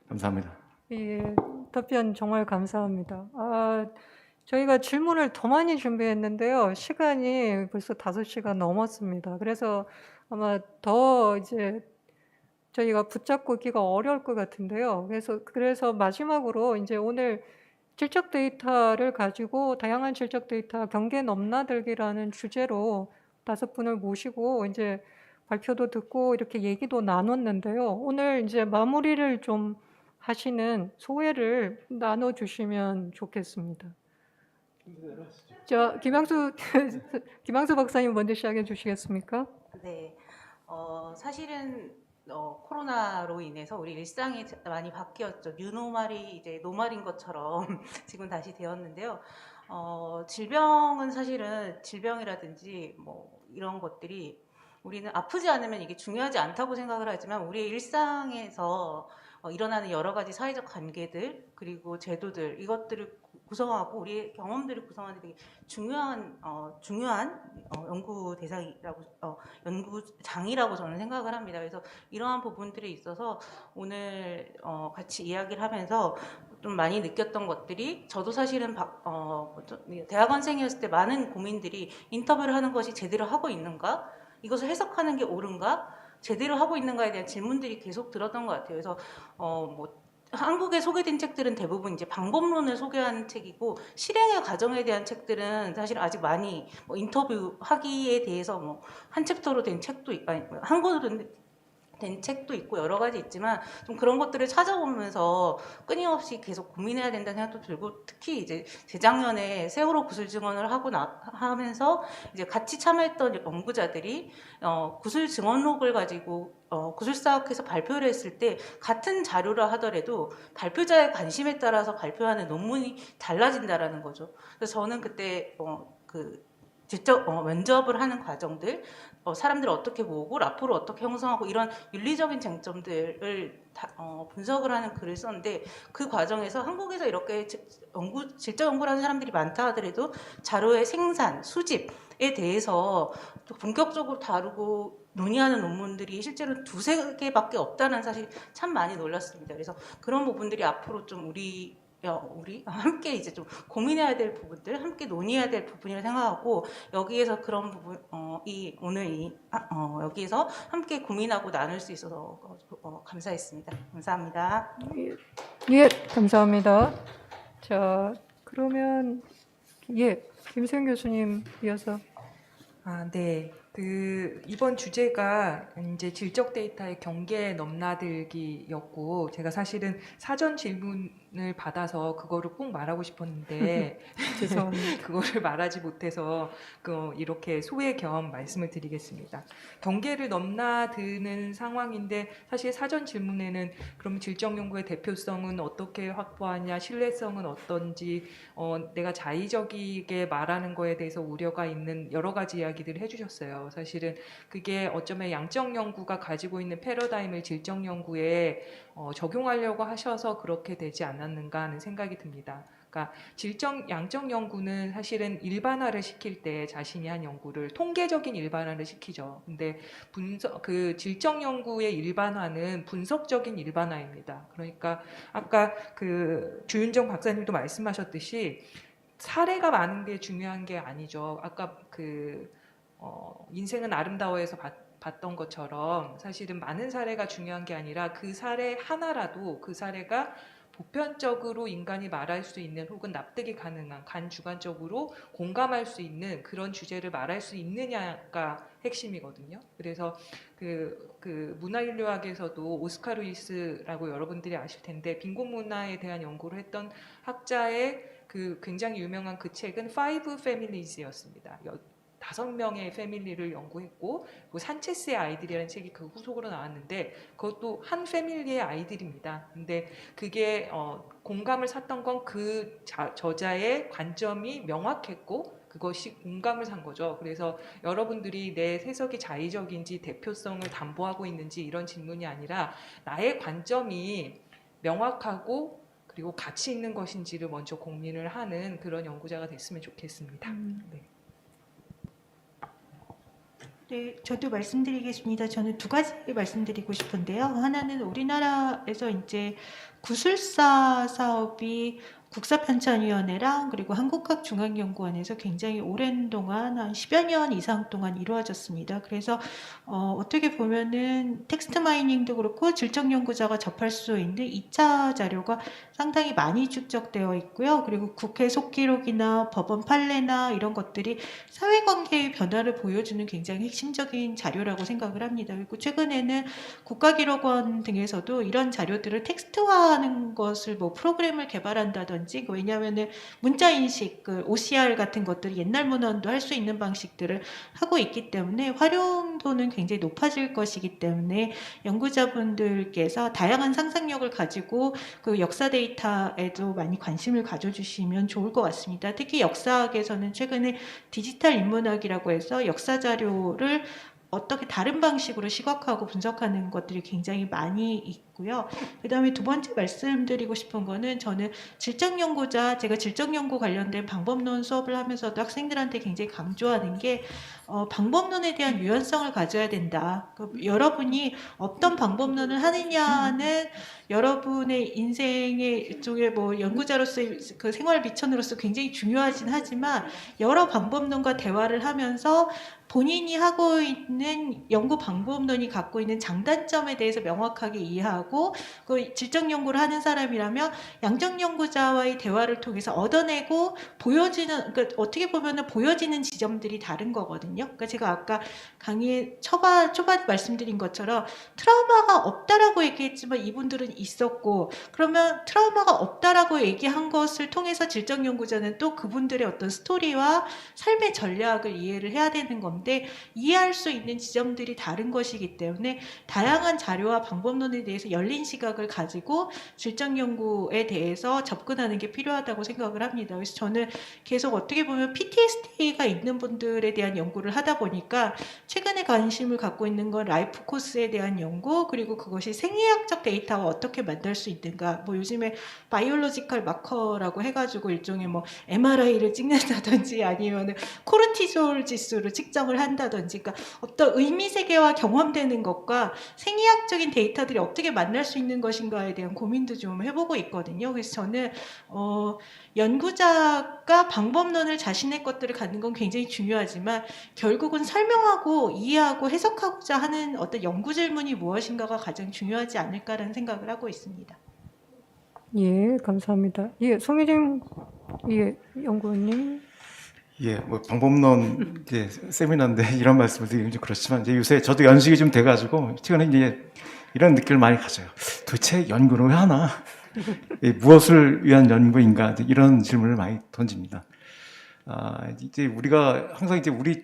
감사합니다. 예, 답변 정말 감사합니다. 저희가 질문을 더 많이 준비했는데요. 시간이 벌써 5시가 넘었습니다. 그래서 아마 더 이제 저희가 붙잡고 있기가 어려울 것 같은데요. 그래서 마지막으로 이제 오늘 질적 데이터를 가지고 다양한 질적 데이터 경계 넘나들기라는 주제로 5분을 모시고 이제 발표도 듣고 이렇게 얘기도 나눴는데요. 오늘 이제 마무리를 좀 하시는 소회를 나눠주시면 좋겠습니다. 자, 김양수 박사님 먼저 시작해 주시겠습니까? 네, 사실은 코로나로 인해서 우리 일상이 많이 바뀌었죠. 뉴노멀이 이제 노멀인 것처럼 지금 다시 되었는데요. 질병은 사실은 질병이라든지 뭐 이런 것들이 우리는 아프지 않으면 이게 중요하지 않다고 생각을 하지만 우리의 일상에서 일어나는 여러 가지 사회적 관계들 그리고 제도들 이것들을 구성하고 우리의 경험들을 구성하는 되게 중요한 연구 대상이라고 연구장이라고 저는 생각을 합니다. 그래서 이러한 부분들에 있어서 오늘 같이 이야기를 하면서 좀 많이 느꼈던 것들이, 저도 사실은 대학원생이었을 때 많은 고민들이 인터뷰를 하는 것이 제대로 하고 있는가, 이것을 해석하는 게 옳은가, 제대로 하고 있는가에 대한 질문들이 계속 들었던 것 같아요. 그래서 한국에 소개된 책들은 대부분 이제 방법론을 소개하는 책이고, 실행의 과정에 대한 책들은 사실 아직 많이 인터뷰하기에 대해서 한 챕터로 된 책도 한 권으로 된 책도 있고 여러 가지 있지만, 좀 그런 것들을 찾아보면서 끊임없이 계속 고민해야 된다는 생각도 들고, 특히 이제 재작년에 세월호 구술 증언을 하면서 이제 같이 참여했던 연구자들이 구술 증언록을 가지고 구술사학회에서 발표를 했을 때 같은 자료라 하더라도 발표자의 관심에 따라서 발표하는 논문이 달라진다라는 거죠. 그래서 저는 그때 직접 면접을 하는 과정들, 사람들을 어떻게 모으고 라포를 어떻게 형성하고, 이런 윤리적인 쟁점들을 분석을 하는 글을 썼는데, 그 과정에서 한국에서 이렇게 질적 연구를 하는 사람들이 많다 하더라도 자료의 생산, 수집에 대해서 또 본격적으로 다루고 논의하는 논문들이 실제로 2-3개밖에 없다는 사실 참 많이 놀랐습니다. 그래서 그런 부분들이 앞으로 좀 우리 함께 이제 좀 고민해야 될 부분들, 함께 논의해야 될 부분이라 생각하고, 여기에서 그런 부분, 여기에서 함께 고민하고 나눌 수 있어서 감사했습니다. 감사합니다. 예, 감사합니다. 자, 그러면 김수영 교수님 이어서. 네. 이번 주제가 이제 질적 데이터의 경계 넘나들기였고, 제가 사실은 사전 질문을 받아서 그거를 꼭 말하고 싶었는데 죄송합니다. 그거를 말하지 못해서 이렇게 소외 겸 말씀을 드리겠습니다. 경계를 넘나드는 상황인데, 사실 사전 질문에는 그럼 질적 연구의 대표성은 어떻게 확보하냐, 신뢰성은 어떤지, 내가 자의적이게 말하는 거에 대해서 우려가 있는 여러 가지 이야기들을 해주셨어요. 사실은 그게 어쩌면 양적 연구가 가지고 있는 패러다임을 질적 연구에 적용하려고 하셔서 그렇게 되지 않았는가 하는 생각이 듭니다. 그러니까 양적 연구는 사실은 일반화를 시킬 때 자신이 한 연구를 통계적인 일반화를 시키죠. 근데 질적 연구의 일반화는 분석적인 일반화입니다. 그러니까 아까 주윤정 박사님도 말씀하셨듯이 사례가 많은 게 중요한 게 아니죠. 아까 인생은 아름다워에서 봤던 것처럼 사실은 많은 사례가 중요한 게 아니라 그 사례 하나라도 그 사례가 보편적으로 인간이 말할 수 있는, 혹은 납득이 가능한, 간주관적으로 공감할 수 있는 그런 주제를 말할 수 있느냐가 핵심이거든요. 그래서 문화인류학에서도 오스카 루이스라고 여러분들이 아실 텐데, 빈곤 문화에 대한 연구를 했던 학자의 굉장히 유명한 그 책은 Five Families였습니다. 5명의 패밀리를 연구했고, 산체스의 아이들이라는 책이 그 후속으로 나왔는데, 그것도 한 패밀리의 아이들입니다. 근데 그게 공감을 샀던 건 그 저자의 관점이 명확했고, 그것이 공감을 산 거죠. 그래서 여러분들이 내 해석이 자의적인지 대표성을 담보하고 있는지 이런 질문이 아니라, 나의 관점이 명확하고 그리고 가치 있는 것인지를 먼저 고민을 하는 그런 연구자가 됐으면 좋겠습니다. 네. 네, 저도 말씀드리겠습니다. 저는 2가지 말씀드리고 싶은데요. 하나는 우리나라에서 이제 구술사 사업이 국사편찬위원회랑 그리고 한국학중앙연구원에서 굉장히 오랜 동안, 한 10여 년 이상 동안 이루어졌습니다. 그래서 어떻게 보면은 텍스트 마이닝도 그렇고 질적 연구자가 접할 수 있는 2차 자료가 상당히 많이 축적되어 있고요. 그리고 국회 속기록이나 법원 판례나 이런 것들이 사회관계의 변화를 보여주는 굉장히 핵심적인 자료라고 생각을 합니다. 그리고 최근에는 국가기록원 등에서도 이런 자료들을 텍스트화하는 것을 프로그램을 개발한다든지, 왜냐하면은 문자 인식, OCR 같은 것들이 옛날 문헌도 할 수 있는 방식들을 하고 있기 때문에 활용도는 굉장히 높아질 것이기 때문에 연구자분들께서 다양한 상상력을 가지고 그 역사 데이터에도 많이 관심을 가져주시면 좋을 것 같습니다. 특히 역사학에서는 최근에 디지털 인문학이라고 해서 역사 자료를 어떻게 다른 방식으로 시각화하고 분석하는 것들이 굉장히 많이 있고, 싶고요. 그다음에 두 번째 말씀드리고 싶은 거는 저는 제가 질적연구 관련된 방법론 수업을 하면서도 학생들한테 굉장히 강조하는 게 방법론에 대한 유연성을 가져야 된다. 여러분이 어떤 방법론을 하느냐는 여러분의 인생의 일종의 뭐 연구자로서의 그 생활 미천으로서 굉장히 중요하진 하지만 여러 방법론과 대화를 하면서 본인이 하고 있는 연구 방법론이 갖고 있는 장단점에 대해서 명확하게 이해하고 그 질적 연구를 하는 사람이라면 양적 연구자와의 대화를 통해서 얻어내고 보여지는 그러니까 어떻게 보면은 보여지는 지점들이 다른 거거든요. 그러니까 제가 아까 강의 초반 말씀드린 것처럼 트라우마가 없다라고 얘기했지만 이분들은 있었고 그러면 트라우마가 없다라고 얘기한 것을 통해서 질적 연구자는 또 그분들의 어떤 스토리와 삶의 전략을 이해를 해야 되는 겁니다. 이해할 수 있는 지점들이 다른 것이기 때문에 다양한 자료와 방법론에 대해서 열린 시각을 가지고 질적 연구에 대해서 접근하는 게 필요하다고 생각을 합니다. 그래서 저는 계속 어떻게 보면 PTSD가 있는 분들에 대한 연구를 하다 보니까 최근에 관심을 갖고 있는 건 라이프 코스에 대한 연구 그리고 그것이 생리학적 데이터와 어떻게 만들 수 있는가 뭐 요즘에 바이올로지컬 마커라고 해가지고 일종의 뭐 MRI를 찍는다든지 아니면 코르티졸 지수를 측정을 한다든지 그러니까 어떤 의미세계와 경험되는 것과 생리학적인 데이터들이 어떻게 만날 수 있는 것인가에 대한 고민도 좀 해보고 있거든요. 그래서 저는 연구자가 방법론을 자신의 것들을 갖는 건 굉장히 중요하지만 결국은 설명하고 이해하고 해석하고자 하는 어떤 연구 질문이 무엇인가가 가장 중요하지 않을까라는 생각을 하고 있습니다. 예, 감사합니다. 예, 송혜진 연구원님. 예, 뭐 방법론 이제 세미나인데 이런 말씀을 드리긴 좀 그렇지만 이제 요새 저도 연식이 좀 돼가지고 최근에 이제 이런 느낌을 많이 가져요. 도대체 연구를 왜 하나? 무엇을 위한 연구인가? 이런 질문을 많이 던집니다. 이제 우리가 항상 이제 우리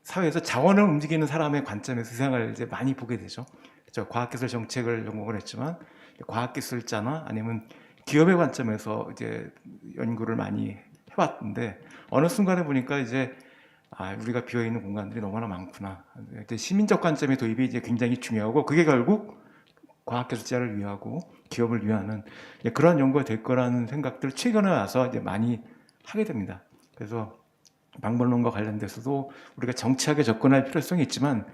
사회에서 자원을 움직이는 사람의 관점에서 세상을 이제 많이 보게 되죠. 그렇죠? 과학기술 정책을 전공을 했지만 과학기술자나 아니면 기업의 관점에서 이제 연구를 많이 해왔는데 어느 순간에 보니까 이제 우리가 비어 있는 공간들이 너무나 많구나. 시민적 관점의 도입이 이제 굉장히 중요하고 그게 결국 과학기술자를 위하고 기업을 위하는 그런 연구가 될 거라는 생각들을 최근에 와서 이제 많이 하게 됩니다. 그래서 방법론과 관련돼서도 우리가 정치하게 접근할 필요성이 있지만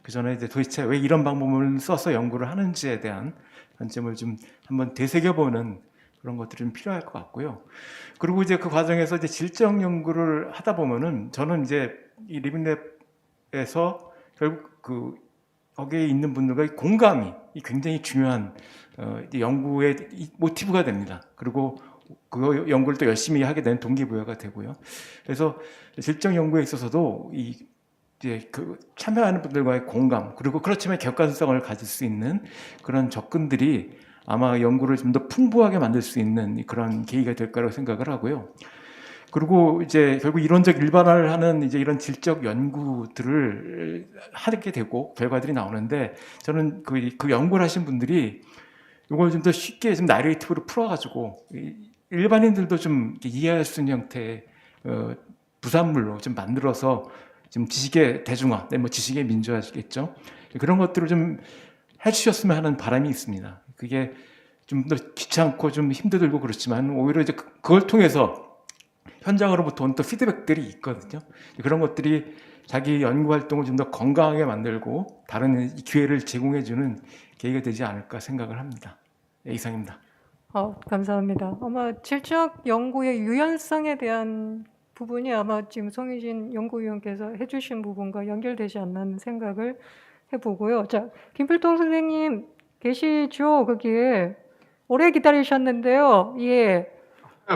그 전에 이제 도대체 왜 이런 방법을 써서 연구를 하는지에 대한 관점을 좀 한번 되새겨보는 그런 것들이 좀 필요할 것 같고요. 그리고 이제 그 과정에서 이제 질적 연구를 하다 보면은 저는 이제 이 리빙랩에서 결국 거기에 있는 분들과의 공감이 굉장히 중요한 연구의 모티브가 됩니다. 그리고 그 연구를 또 열심히 하게 되는 동기부여가 되고요. 그래서 질적 연구에 있어서도 이제 참여하는 분들과의 공감 그리고 그렇지만 객관성을 가질 수 있는 그런 접근들이 아마 연구를 좀 더 풍부하게 만들 수 있는 그런 계기가 될 거라고 생각을 하고요. 그리고 이제 결국 이론적 일반화를 하는 이제 이런 질적 연구들을 하게 되고 결과들이 나오는데 저는 그 연구를 하신 분들이 이걸 좀 더 쉽게 좀 나레이티브로 풀어가지고 일반인들도 좀 이해할 수 있는 형태의 부산물로 좀 만들어서 좀 지식의 대중화, 뭐 지식의 민주화겠죠. 그런 것들을 좀 해주셨으면 하는 바람이 있습니다. 그게 좀 더 귀찮고 좀 힘들고 그렇지만 오히려 이제 그걸 통해서 현장으로부터 온 또 피드백들이 있거든요. 그런 것들이 자기 연구 활동을 좀 더 건강하게 만들고 다른 기회를 제공해주는 계기가 되지 않을까 생각을 합니다. 네, 이상입니다. 감사합니다. 아마 질적 연구의 유연성에 대한 부분이 아마 지금 송희진 연구위원께서 해주신 부분과 연결되지 않나 하는 생각을 해보고요. 자, 김필동 선생님 계시죠? 거기에 오래 기다리셨는데요. 예.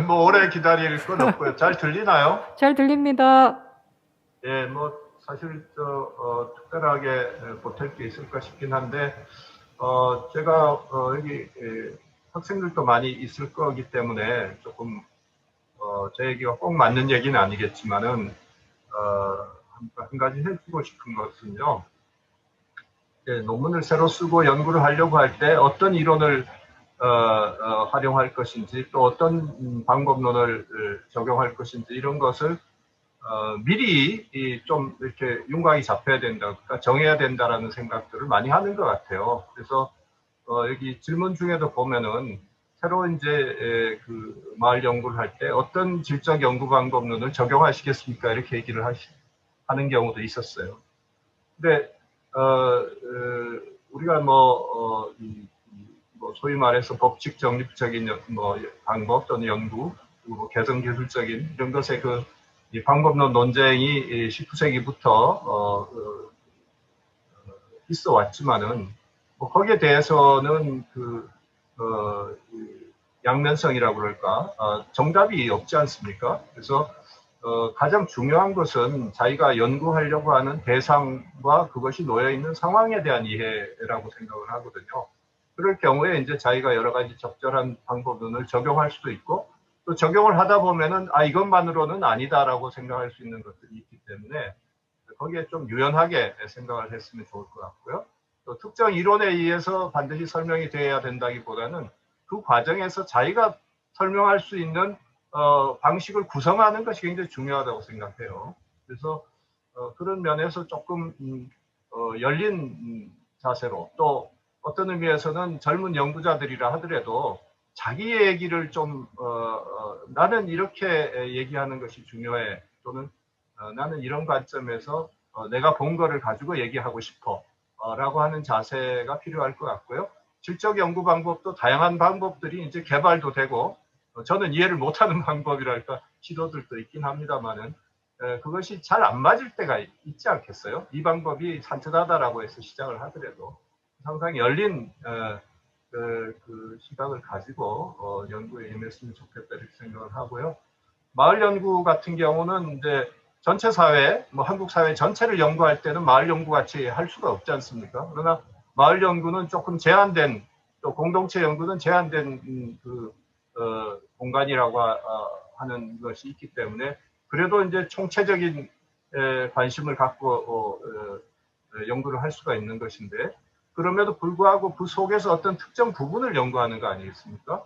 뭐 오래 기다릴 건 없고요. 잘 들리나요? 잘 들립니다. 예, 뭐 사실 특별하게 보탤 게 있을까 싶긴 한데 제가 여기 학생들도 많이 있을 거기 때문에 조금 제 얘기가 꼭 맞는 얘기는 아니겠지만은 한 가지 해주고 싶은 것은요. 논문을 새로 쓰고 연구를 하려고 할 때 어떤 이론을 활용할 것인지 또 어떤 방법론을 적용할 것인지 이런 것을 미리 좀 이렇게 윤곽이 잡혀야 된다, 그러니까 정해야 된다라는 생각들을 많이 하는 것 같아요. 그래서 여기 질문 중에도 보면은 새로 이제 그 마을 연구를 할 때 어떤 질적 연구 방법론을 적용하시겠습니까? 이렇게 얘기를 하는 경우도 있었어요. 근데 우리가 뭐 소위 말해서 법칙 정립적인 방법 또는 연구, 그리고 개성 기술적인 이런 것의 이 방법론 논쟁이 19세기부터 있어 왔지만은 거기에 대해서는 양면성이라고 그럴까 정답이 없지 않습니까? 그래서 가장 중요한 것은 자기가 연구하려고 하는 대상과 그것이 놓여 있는 상황에 대한 이해라고 생각을 하거든요. 그럴 경우에 이제 자기가 여러 가지 적절한 방법론을 적용할 수도 있고, 또 적용을 하다 보면은 이것만으로는 아니다라고 생각할 수 있는 것들이 있기 때문에 거기에 좀 유연하게 생각을 했으면 좋을 것 같고요. 또 특정 이론에 의해서 반드시 설명이 돼야 된다기보다는 그 과정에서 자기가 설명할 수 있는 방식을 구성하는 것이 굉장히 중요하다고 생각해요. 그래서 그런 면에서 조금 열린 자세로, 또 어떤 의미에서는 젊은 연구자들이라 하더라도 자기 얘기를 좀 나는 이렇게 얘기하는 것이 중요해, 또는 나는 이런 관점에서 내가 본 거를 가지고 얘기하고 싶어 라고 하는 자세가 필요할 것 같고요. 질적 연구 방법도 다양한 방법들이 이제 개발도 되고, 저는 이해를 못하는 방법이랄까 시도들도 있긴 합니다만은 그것이 잘 안 맞을 때가 있지 않겠어요? 이 방법이 산뜻하다라고 해서 시작을 하더라도 상당히 열린 그 시각을 가지고 연구에 임했으면 좋겠다 이렇게 생각을 하고요. 마을 연구 같은 경우는 이제 전체 사회, 한국 사회 전체를 연구할 때는 마을 연구 같이 할 수가 없지 않습니까? 그러나 마을 연구는 조금 제한된, 또 공동체 연구는 제한된 공간이라고 하는 것이 있기 때문에 그래도 이제 총체적인 관심을 갖고 연구를 할 수가 있는 것인데, 그럼에도 불구하고 그 속에서 어떤 특정 부분을 연구하는 거 아니겠습니까?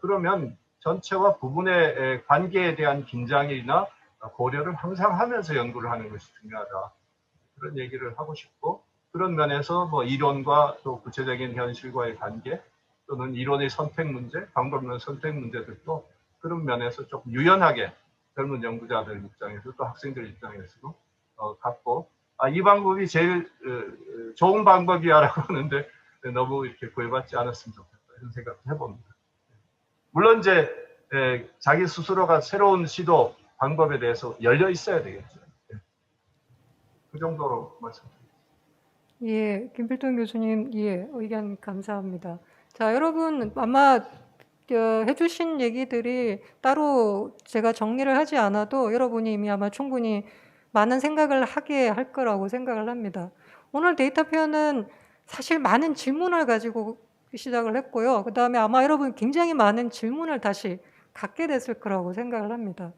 그러면 전체와 부분의 관계에 대한 긴장이나 고려를 항상 하면서 연구를 하는 것이 중요하다. 그런 얘기를 하고 싶고, 그런 면에서 이론과 또 구체적인 현실과의 관계, 또는 이론의 선택 문제, 방법론 선택 문제들도 그런 면에서 조금 유연하게 젊은 연구자들 입장에서 또 학생들 입장에서도 갖고, 이 방법이 제일 좋은 방법이야라고 하는데 너무 이렇게 구애받지 않았으면 좋겠다 이런 생각도 해봅니다. 물론 이제 자기 스스로가 새로운 시도 방법에 대해서 열려 있어야 되겠죠. 그 정도로 말씀드립니다. 예, 김필동 교수님, 예, 의견 감사합니다. 자, 여러분 아마 해주신 얘기들이 따로 제가 정리를 하지 않아도 여러분이 이미 아마 충분히 많은 생각을 하게 할 거라고 생각을 합니다. 오늘 데이터 페어는 사실 많은 질문을 가지고 시작을 했고요. 그 다음에 아마 여러분 굉장히 많은 질문을 다시 갖게 됐을 거라고 생각을 합니다.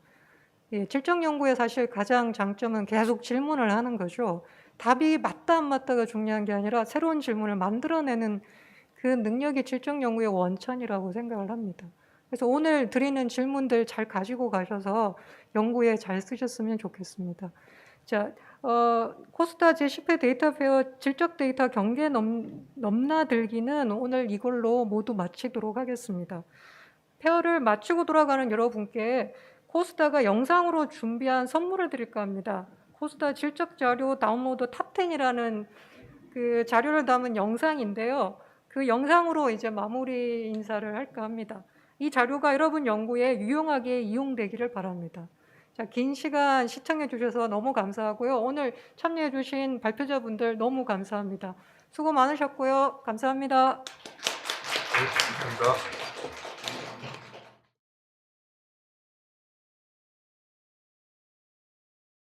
예, 질적 연구의 사실 가장 장점은 계속 질문을 하는 거죠. 답이 맞다 안 맞다가 중요한 게 아니라 새로운 질문을 만들어내는 그 능력이 질적 연구의 원천이라고 생각을 합니다. 그래서 오늘 드리는 질문들 잘 가지고 가셔서 연구에 잘 쓰셨으면 좋겠습니다. 자, 코스타 제10회 데이터 페어 질적 데이터 경계 넘나들기는 오늘 이걸로 모두 마치도록 하겠습니다. 페어를 마치고 돌아가는 여러분께 코스타가 영상으로 준비한 선물을 드릴까 합니다. 코스타 질적 자료 다운로드 탑10이라는 그 자료를 담은 영상인데요. 그 영상으로 이제 마무리 인사를 할까 합니다. 이 자료가 여러분 연구에 유용하게 이용되기를 바랍니다. 자, 긴 시간 시청해 주셔서 너무 감사하고요. 오늘 참여해 주신 발표자분들 너무 감사합니다. 수고 많으셨고요. 감사합니다. 네, 감사합니다.